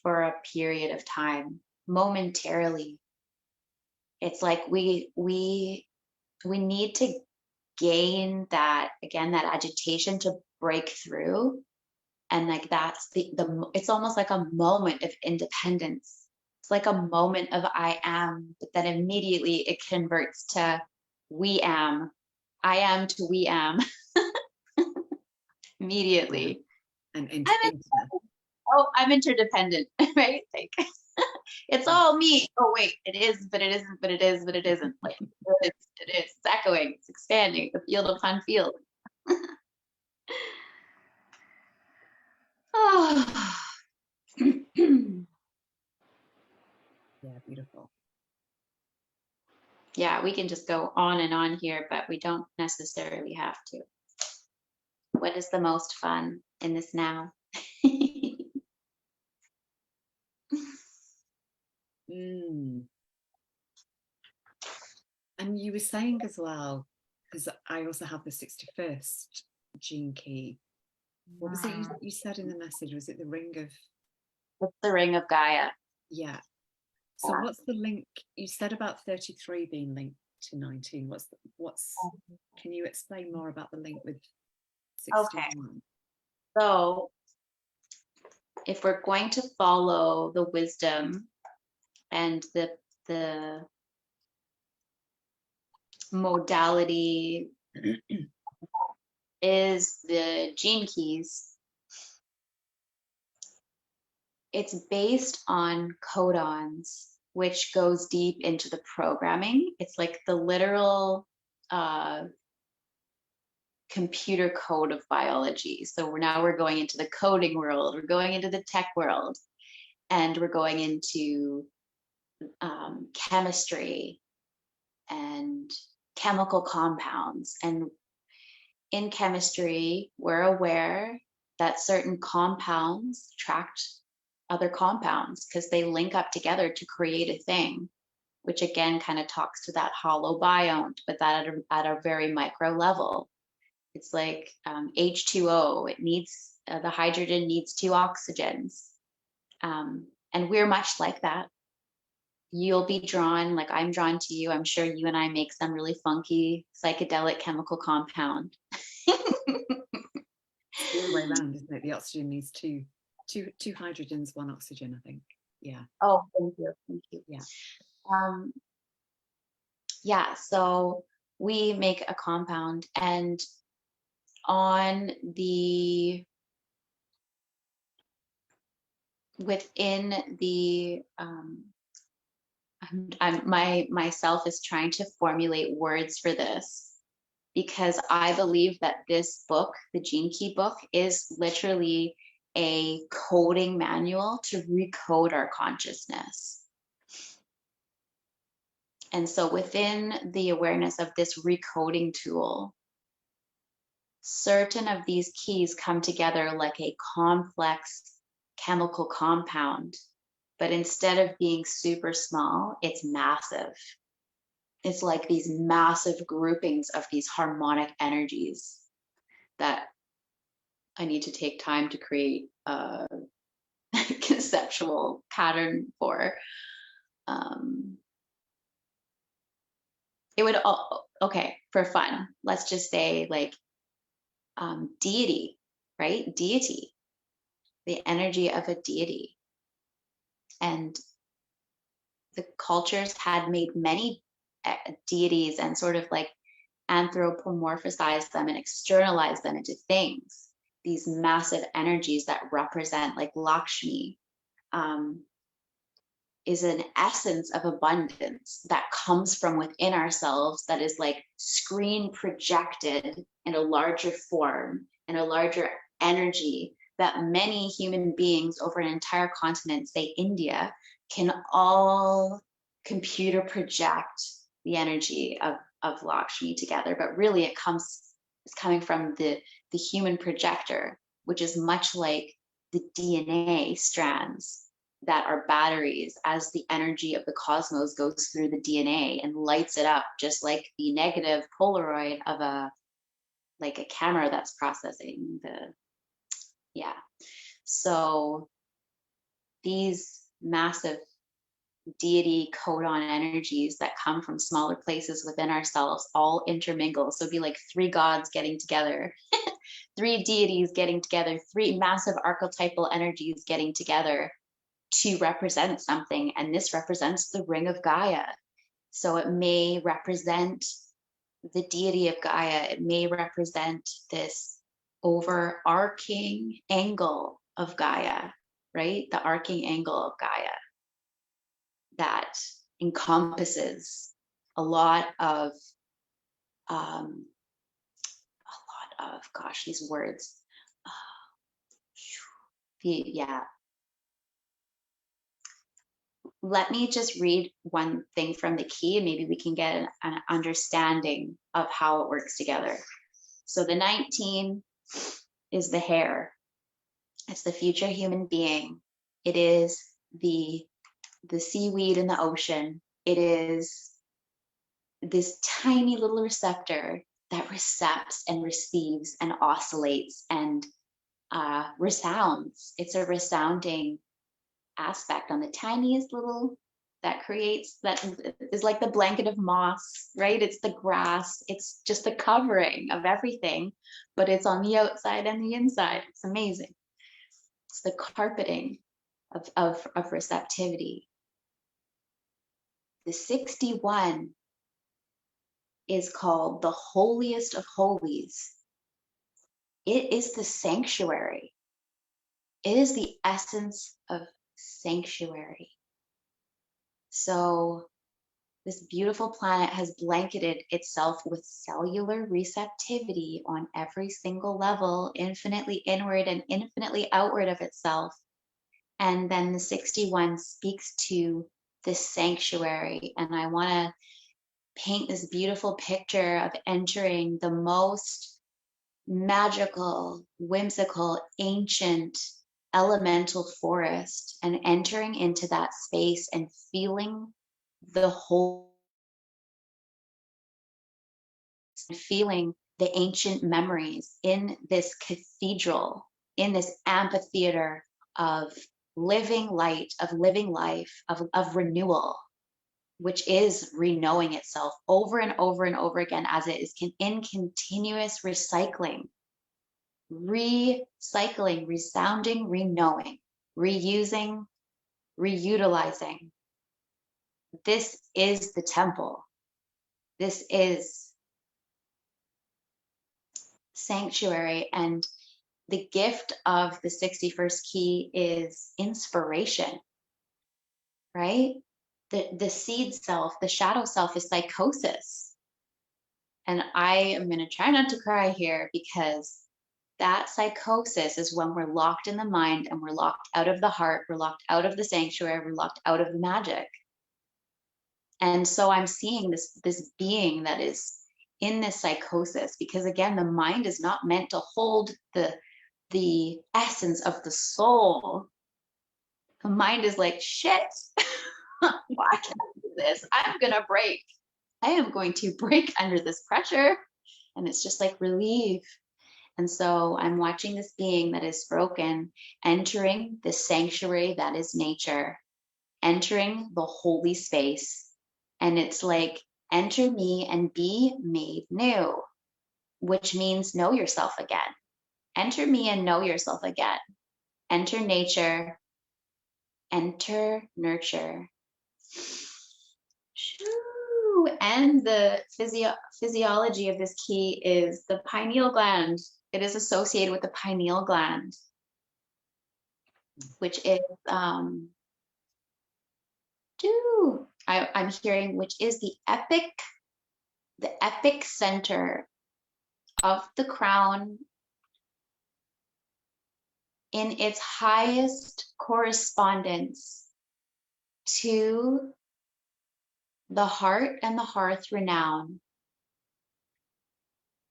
for a period of time, momentarily. It's like we need to gain that, again, that agitation to break through. And like that's it's almost like a moment of independence. It's like a moment of I am, but then immediately it converts to we am. I am to we am. Immediately. And I'm interdependent, right? Like it's all me. Oh wait, it is, but it isn't, but it is, but it isn't. Like it is, it's echoing, it's expanding, the field upon field. Oh. Yeah, beautiful. Yeah, we can just go on and on here, but we don't necessarily have to. What is the most fun in this now? And you were saying as well, because I also have the 61st gene key. What was it you said in the message? Was it the ring of? It's the ring of Gaia. Yeah. So what's the link? You said about 33 being linked to 19. Can you explain more about the link with 61? Okay. So if we're going to follow the wisdom and the modality is the gene keys, it's based on codons, which goes deep into the programming. It's like the literal computer code of biology. So we're going into the coding world, we're going into the tech world, and we're going into chemistry and chemical compounds. And in chemistry, we're aware that certain compounds attract other compounds because they link up together to create a thing, which again kind of talks to that holobiont, but that at a very micro level. It's like H2O. It needs the hydrogen needs 2 oxygens, and we're much like that. You'll be drawn, like I'm drawn to you. I'm sure you and I make some really funky psychedelic chemical compound. It's the other way around, isn't it? The oxygen needs two hydrogens, 1 oxygen, I think. Yeah. Oh, thank you. Yeah. Yeah. So we make a compound, and on the within the myself is trying to formulate words for this, because I believe that this book, the Gene Key book, is literally a coding manual to recode our consciousness. And so within the awareness of this recoding tool, certain of these keys come together like a complex chemical compound, but instead of being super small, it's massive. It's like these massive groupings of these harmonic energies that I need to take time to create a conceptual pattern for. It would all, okay, for fun, let's just say like deity, right? Deity, the energy of a deity. And the cultures had made many deities and sort of like anthropomorphized them and externalized them into things, these massive energies that represent, like Lakshmi, is an essence of abundance that comes from within ourselves, that is like screen projected in a larger form, in a larger energy, that many human beings over an entire continent, say India, can all computer project the energy of Lakshmi together. But really it's coming from the human projector, which is much like the DNA strands that are batteries, as the energy of the cosmos goes through the DNA and lights it up, just like the negative Polaroid of a camera that's processing yeah. So these massive deity codon energies that come from smaller places within ourselves all intermingle. So it'd be like three gods getting together, three deities getting together, three massive archetypal energies getting together to represent something. And this represents the ring of Gaia. So it may represent the deity of Gaia. It may represent this overarching angle of Gaia, right? The arcing angle of Gaia that encompasses a lot of gosh, these words. Yeah. Let me just read one thing from the key, and maybe we can get an understanding of how it works together. So the 19 is the hare. It's the future human being. It is the seaweed in the ocean. It is this tiny little receptor that recepts and receives and oscillates and resounds. It's a resounding aspect on the tiniest little, that creates, that is like the blanket of moss, right? It's the grass, it's just the covering of everything, but it's on the outside and the inside. It's amazing. It's the carpeting of receptivity. The 61 is called the holiest of holies. It is the sanctuary. It is the essence of sanctuary. So this beautiful planet has blanketed itself with cellular receptivity on every single level, infinitely inward and infinitely outward of itself. And then the 61 speaks to the sanctuary. And I want to paint this beautiful picture of entering the most magical, whimsical, ancient, elemental forest, and entering into that space and feeling the whole, feeling the ancient memories in this cathedral, in this amphitheater of living light, of living life, of renewal, which is reknowing itself over and over and over again, as it is in continuous recycling, resounding, reknowing, reusing, reutilizing. This is the temple. This is sanctuary. And the gift of the 61st key is inspiration, right? The seed self, the shadow self is psychosis. And I am going to try not to cry here, because that psychosis is when we're locked in the mind and we're locked out of the heart, we're locked out of the sanctuary, we're locked out of the magic. And so I'm seeing this being that is in this psychosis, because again, the mind is not meant to hold the essence of the soul. The mind is like, shit, why can't I do this? I'm gonna break. I am going to break under this pressure. And it's just like relief. And so I'm watching this being that is broken, entering the sanctuary that is nature, entering the holy space. And it's like, enter me and be made new, which means know yourself again. Enter me and know yourself again. Enter nature, enter nurture. And the physiology of this key is the pineal gland. It is associated with the pineal gland, which is I'm hearing, which is the epic center of the crown, in its highest correspondence to the heart and the hearth renown.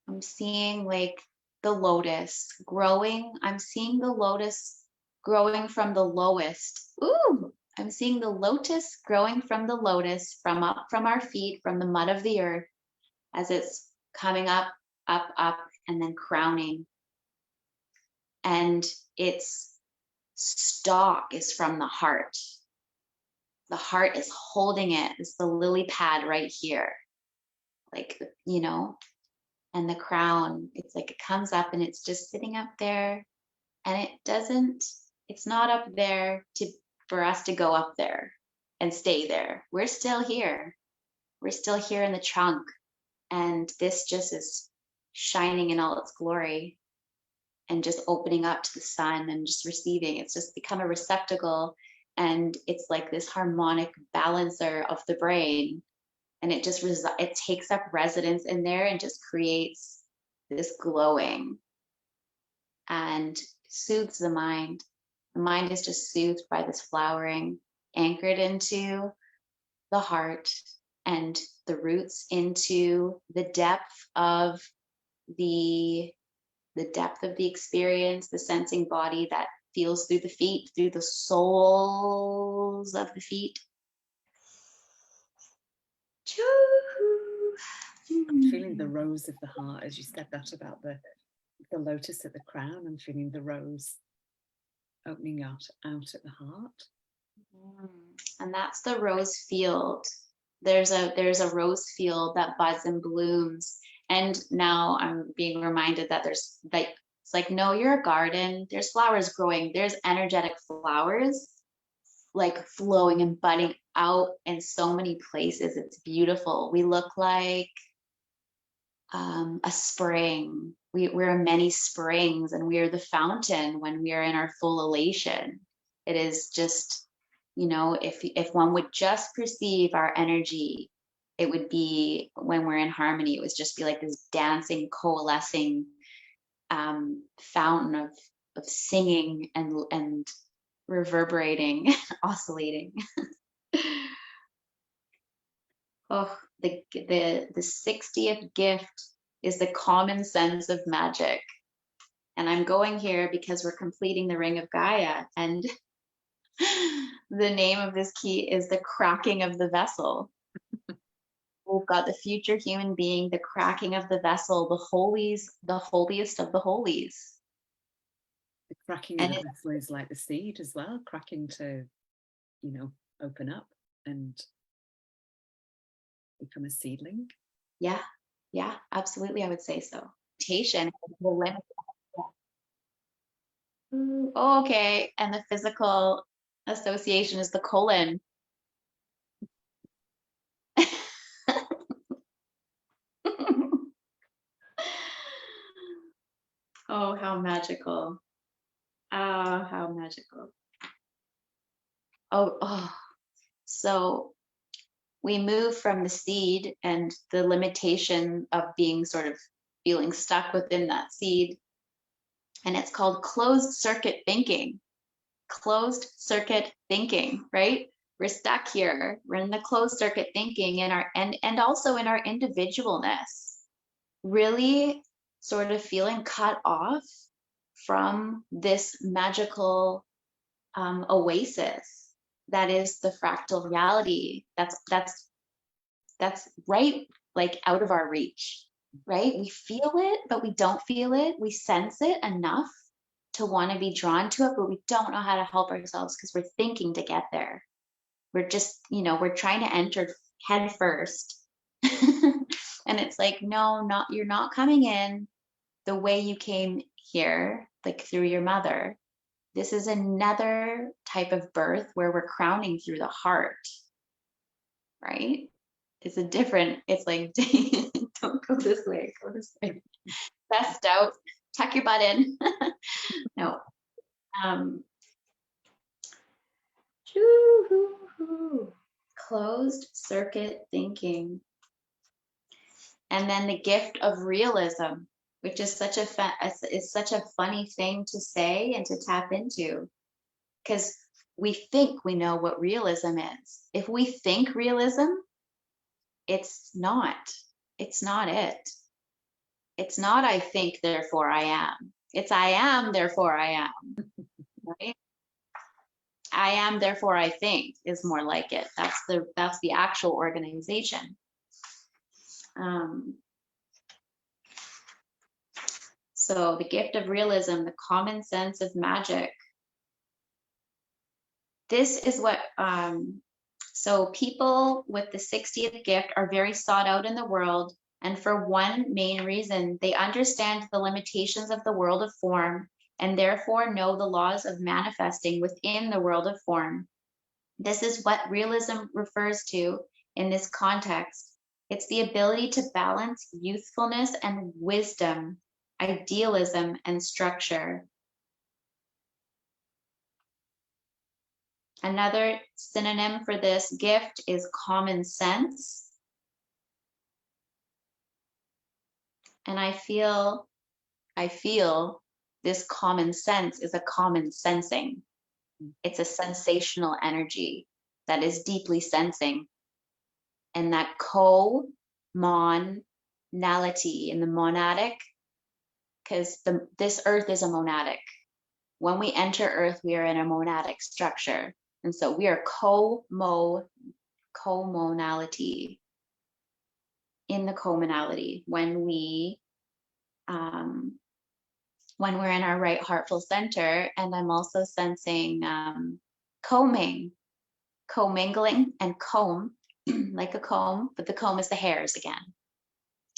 I'm seeing like the lotus growing. I'm seeing the lotus growing from the lowest. Ooh, I'm seeing the lotus growing from the lotus, from up from our feet, from the mud of the earth, as it's coming up, up, up, and then crowning. And its stalk is from the heart. The heart is holding it. It's the lily pad right here. Like, you know, and the crown, it's like it comes up and it's just sitting up there, and it's not up there for us to go up there and stay there. We're still here. We're still here in the trunk, and this just is shining in all its glory and just opening up to the sun and just receiving. It's just become a receptacle, and it's like this harmonic balancer of the brain. And it just it takes up residence in there and just creates this glowing and soothes the mind. The mind is just soothed by this flowering, anchored into the heart and the roots into the depth of the experience, the sensing body that feels through the feet, through the soles of the feet. I'm feeling the rose of the heart as you said that about the lotus at the crown. I'm feeling the rose opening out at the heart. And that's the rose field. There's a rose field that buds and blooms. And now I'm being reminded that there's like, it's like, no, you're a garden. There's flowers growing. There's energetic flowers like flowing and budding out in so many places. It's beautiful. We look like a spring. We're many springs, and we are the fountain when we are in our full elation. It is just, you know, if one would just perceive our energy, it would be, when we're in harmony, it would just be like this dancing, coalescing fountain of singing and reverberating, oscillating. Oh, the 60th gift is the common sense of magic. And I'm going here because we're completing the Ring of Gaia, and the name of this key is the cracking of the vessel. We've got the future human being, the cracking of the vessel, the holiest of the holies. The cracking of the vessel is like the seed as well, cracking to, you know, open up and become a seedling. Yeah, absolutely. I would say so. Okay, and the physical association is the colon. Oh, how magical. Oh, how magical. Oh. So we move from the seed and the limitation of being sort of feeling stuck within that seed. And it's called closed circuit thinking. Closed circuit thinking, right? We're stuck here. We're in the closed circuit thinking in our and also in our individualness. Really sort of feeling cut off from this magical oasis that is the fractal reality. That's right, like out of our reach, right? We feel it, but we don't feel it. We sense it enough to want to be drawn to it, but we don't know how to help ourselves because we're thinking to get there. We're just, we're trying to enter head first. And it's like, no, you're not coming in the way you came here, like through your mother. This is another type of birth where we're crowning through the heart, right? It's like, don't go this way, go this way. Best out, tuck your butt in. No. Closed circuit thinking. And then the gift of realism, which is such a funny thing to say and to tap into, because we think we know what realism is. If we think realism, it's not it. It's not I think, therefore I am. It's I am, therefore I am, right? I am, therefore I think is more like it. That's the actual organization. So the gift of realism, the common sense of magic. This is what, so people with the 60th gift are very sought out in the world. And for one main reason, they understand the limitations of the world of form and therefore know the laws of manifesting within the world of form. This is what realism refers to in this context. It's the ability to balance youthfulness and wisdom, idealism and structure. Another synonym for this gift is common sense. And I feel this common sense is a common sensing. It's a sensational energy that is deeply sensing. And that co-monality in the monadic, because this earth is a monadic. When we enter earth, we are in a monadic structure. And so we are co-monality in the co-monality when we're in our right heartful center. And I'm also sensing combing, commingling, and comb, like a comb, but the comb is the hairs again.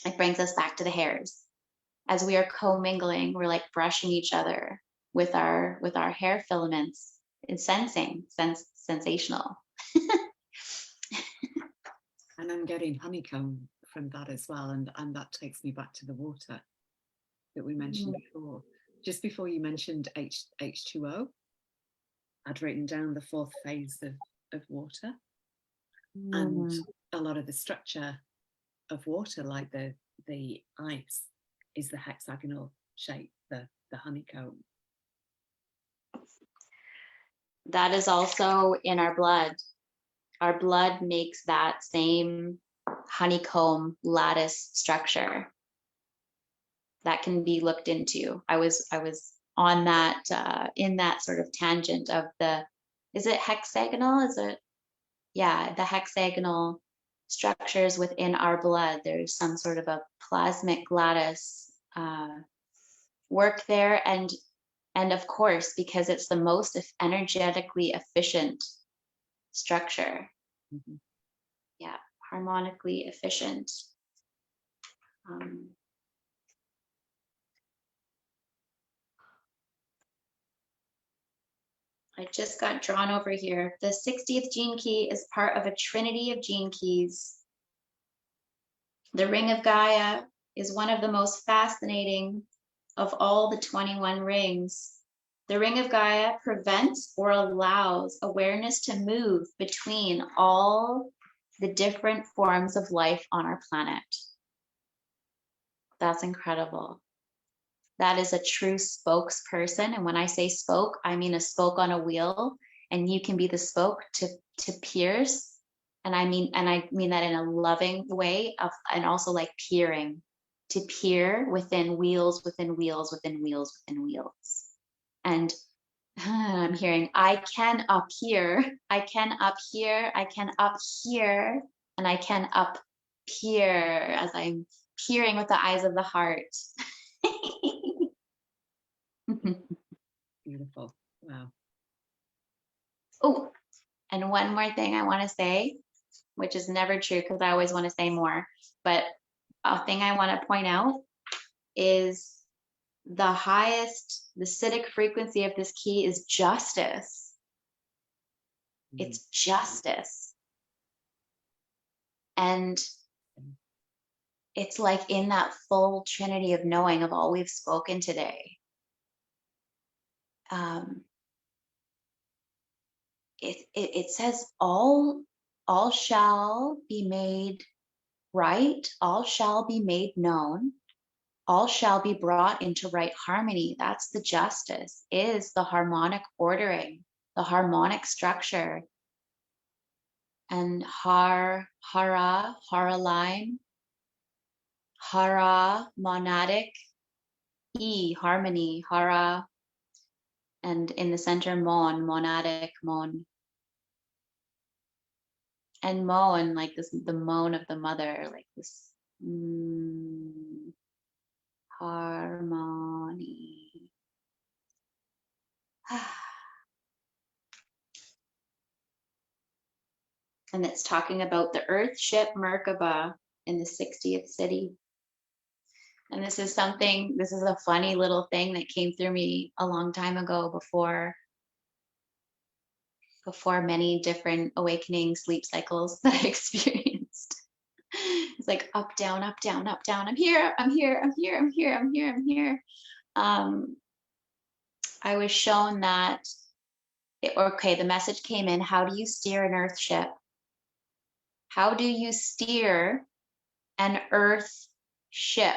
It brings us back to the hairs. As we are commingling, we're like brushing each other with our hair filaments. It's sensational. And I'm getting honeycomb from that as well, and that takes me back to the water that we mentioned before. Just before you mentioned H2O, I'd written down the fourth phase of water, and a lot of the structure of water, like the ice, is the hexagonal shape, the honeycomb. That is also in our blood. Our blood makes that same honeycomb lattice structure that can be looked into. I was on that in that sort of tangent of is it hexagonal? The hexagonal structures within our blood. There's some sort of a plasmic lattice work there, and of course, because it's the most energetically efficient structure. Yeah, harmonically efficient. I just got drawn over here. The 60th gene key is part of a trinity of gene keys. The Ring of Gaia is one of the most fascinating of all the 21 rings, the ring of Gaia prevents or allows awareness to move between all the different forms of life on our planet. That's incredible. That is a true spokesperson. And when I say spoke, I mean a spoke on a wheel, and you can be the spoke to pierce. And I mean that in a loving way and also like peering, to peer within wheels, within wheels, within wheels, within wheels. And I'm hearing, I can up here, I can up here, I can up here, and I can up peer as I'm peering with the eyes of the heart. Beautiful. Wow. Oh, and one more thing I want to say, which is never true because I always want to say more, but a thing I want to point out is the highest, the Siddhic frequency of this key is justice. It's justice. And it's like in that full trinity of knowing of all we've spoken today. It says all shall be made right, all shall be made known, all shall be brought into right harmony. That's the justice, is the harmonic ordering, the harmonic structure. And hara line, hara monadic, harmony, hara, and in the center monadic, mon. And moan, like this, the moan of the mother, like this harmony. And it's talking about the earth ship Merkaba in the 60th city. And this is a funny little thing that came through me a long time ago before many different awakening sleep cycles that I experienced. It's like up, down, up, down, up, down. I'm here, I'm here, I'm here, I'm here, I'm here, I'm here. I was shown that, the message came in, how do you steer an earth ship? How do you steer an earth ship?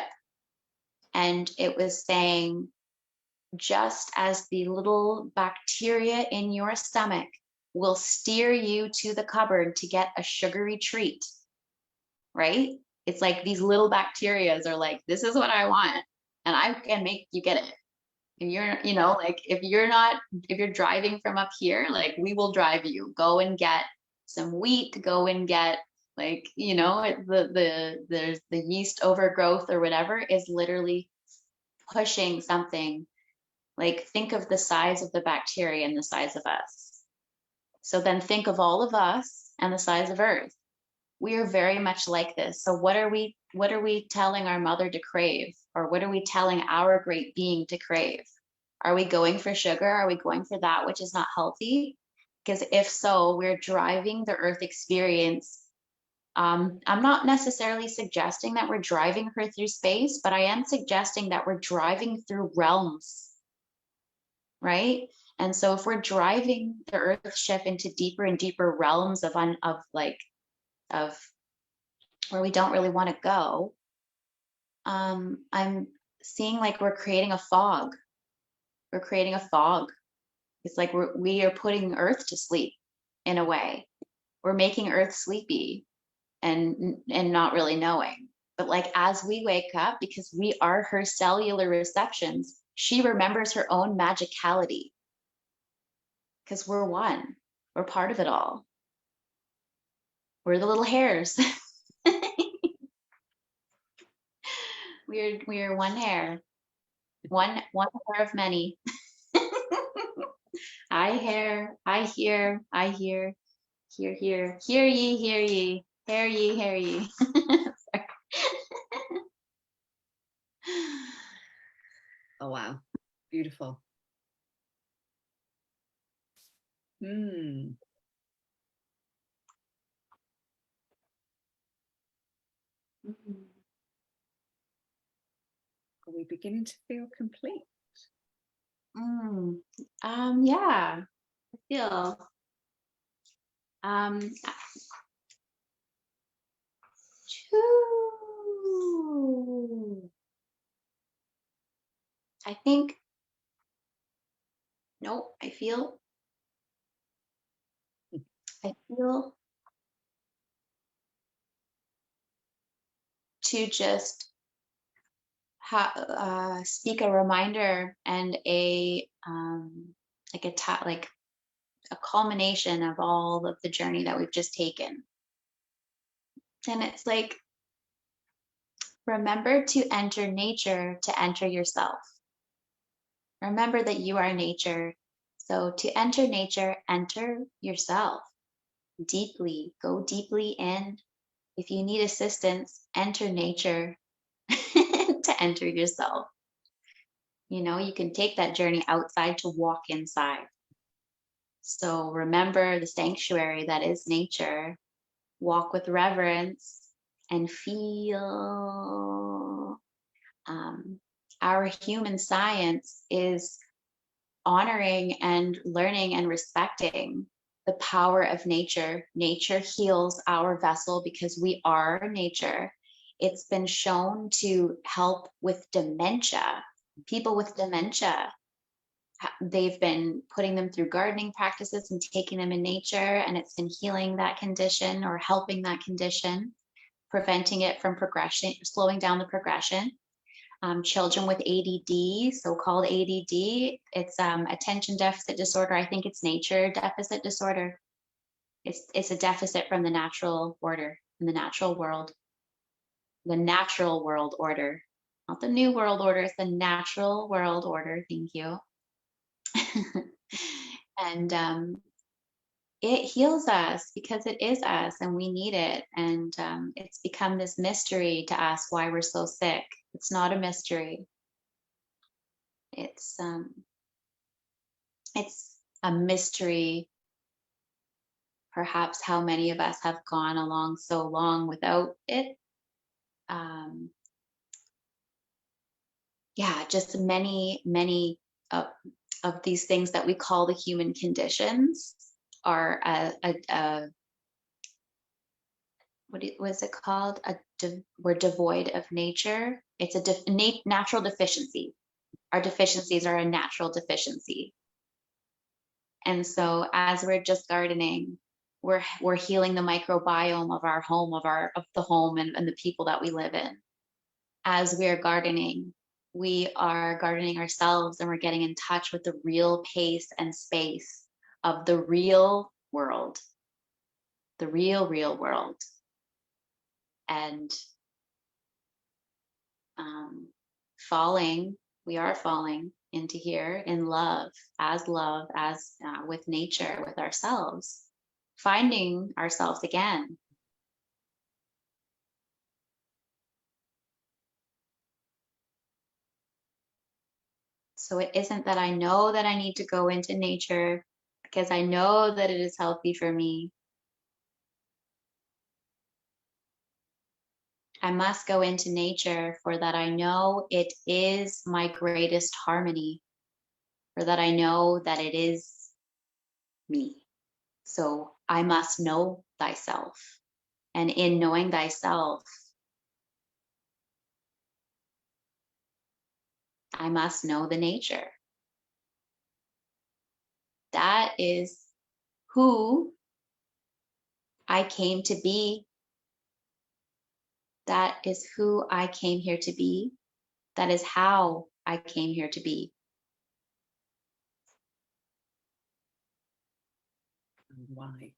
And it was saying, just as the little bacteria in your stomach will steer you to the cupboard to get a sugary treat, right? It's like these little bacterias are like, this is what I want, and I can make you get it. And you're, like if you're driving from up here, like we will drive you, go and get some wheat, go and get there's the yeast overgrowth or whatever is literally pushing something. Like think of the size of the bacteria and the size of us. So then think of all of us and the size of Earth. We are very much like this. So what are we telling our mother to crave? Or what are we telling our great being to crave? Are we going for sugar? Are we going for that which is not healthy? Because if so, we're driving the earth experience. I'm not necessarily suggesting that we're driving her through space, but I am suggesting that we're driving through realms, right? And so if we're driving the earth ship into deeper and deeper realms of where we don't really want to go, I'm seeing like we're creating a fog. We're creating a fog. It's like we are putting Earth to sleep in a way. We're making Earth sleepy and not really knowing. But like as we wake up, because we are her cellular receptions, she remembers her own magicality. Because we're one. We're part of it all. We're the little hairs. We are one hair. One hair of many. I hear, hear ye, hear ye, hear ye. Oh, wow. Beautiful. we beginning to feel complete? Yeah, I feel I think, nope, I feel to just speak a reminder and like a culmination of all of the journey that we've just taken. And it's like, remember to enter nature to enter yourself. Remember that you are nature. So to enter nature, enter yourself deeply. Go deeply in. If you need assistance, enter nature to enter yourself. You know, you can take that journey outside to walk inside. So remember the sanctuary that is nature. Walk with reverence and feel. Our human science is honoring and learning and respecting the power of nature. Nature heals our vessel because we are nature. It's been shown to help with dementia. People with dementia, they've been putting them through gardening practices and taking them in nature, and it's been healing that condition or helping that condition, preventing it from progression, slowing down the progression. Children with ADD, so-called ADD, it's attention deficit disorder. I think it's nature deficit disorder. It's a deficit from the natural order, in the natural world. The natural world order, not the new world order, it's the natural world order. Thank you. And it heals us because it is us and we need it. And it's become this mystery to ask why we're so sick. It's not a mystery. It's a mystery, perhaps, how many of us have gone along so long without it. Yeah, just many of these things that we call the human conditions are what was it called? We're devoid of nature. It's a natural deficiency. Our deficiencies are a natural deficiency. And so as we're just gardening, we're healing the microbiome of our home, of the home and the people that we live in. As we're gardening, we are gardening ourselves, and we're getting in touch with the real pace and space of the real world, the real world. And we are falling into here in love as with nature, with ourselves, finding ourselves again. So it isn't that I know that I need to go into nature because I know that it is healthy for me. I must go into nature for that I know it is my greatest harmony, for that I know that it is me. So I must know thyself. And in knowing thyself, I must know the nature. That is who I came to be. That is who I came here to be. That is how I came here to be. And why?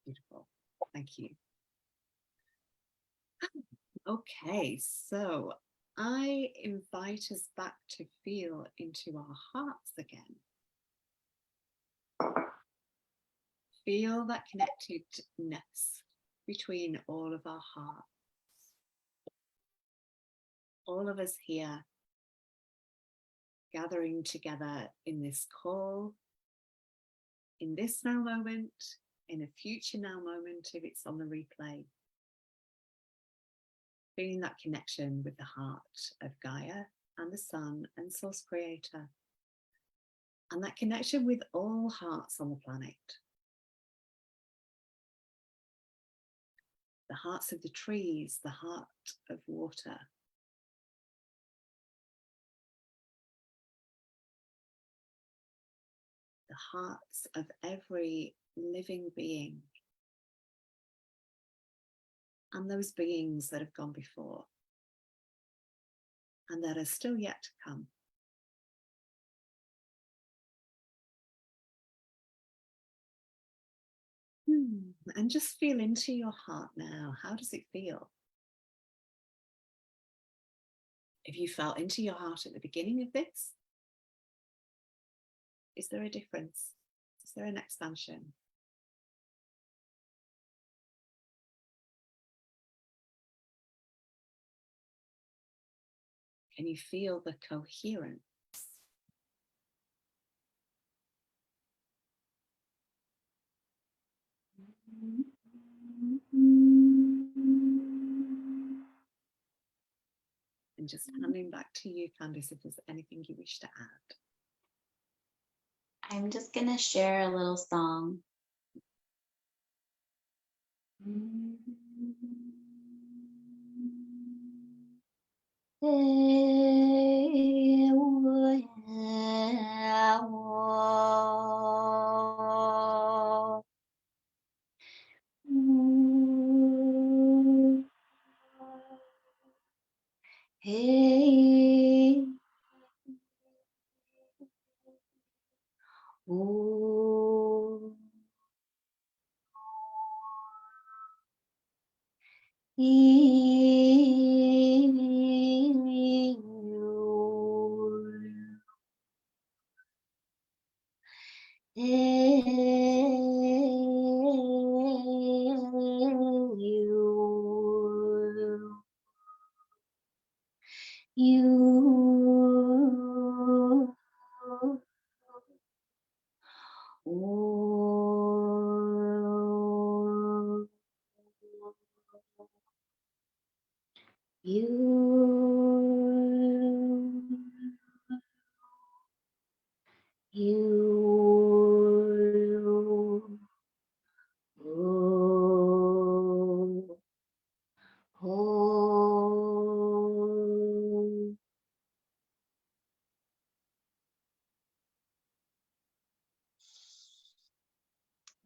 Beautiful. Thank you. Okay, so I invite us back to feel into our hearts again. Feel that connectedness between all of our hearts. All of us here gathering together in this call, in this now moment, in a future now moment if it's on the replay. Feeling that connection with the heart of Gaia and the sun and source creator. And that connection with all hearts on the planet. The hearts of the trees, the heart of water. The hearts of every living being. And those beings that have gone before. And that are still yet to come. And just feel into your heart now. How does it feel? If you felt into your heart at the beginning of this, is there a difference? Is there an expansion? Can you feel the coherence? And just handing back to you, Kandice, if there's anything you wish to add. I'm just going to share a little song.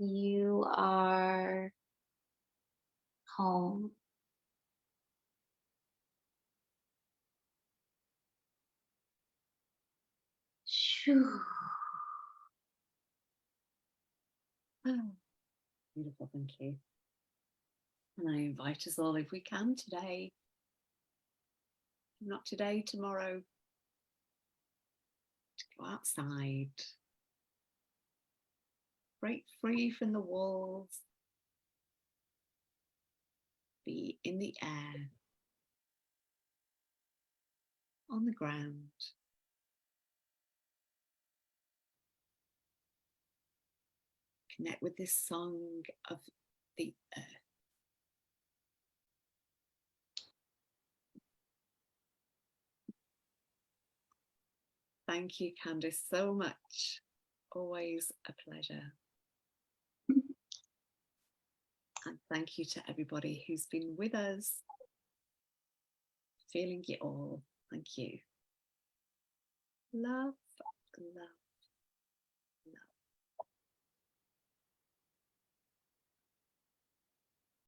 You are home. Shoo. Oh, beautiful, thank you. And I invite us all, if we can today, if not today, tomorrow, to go outside, break free from the walls, be in the air, on the ground. Connect with this song of the earth. Thank you, Kandice, so much. Always a pleasure. And thank you to everybody who's been with us. Feeling it all. Thank you. Love.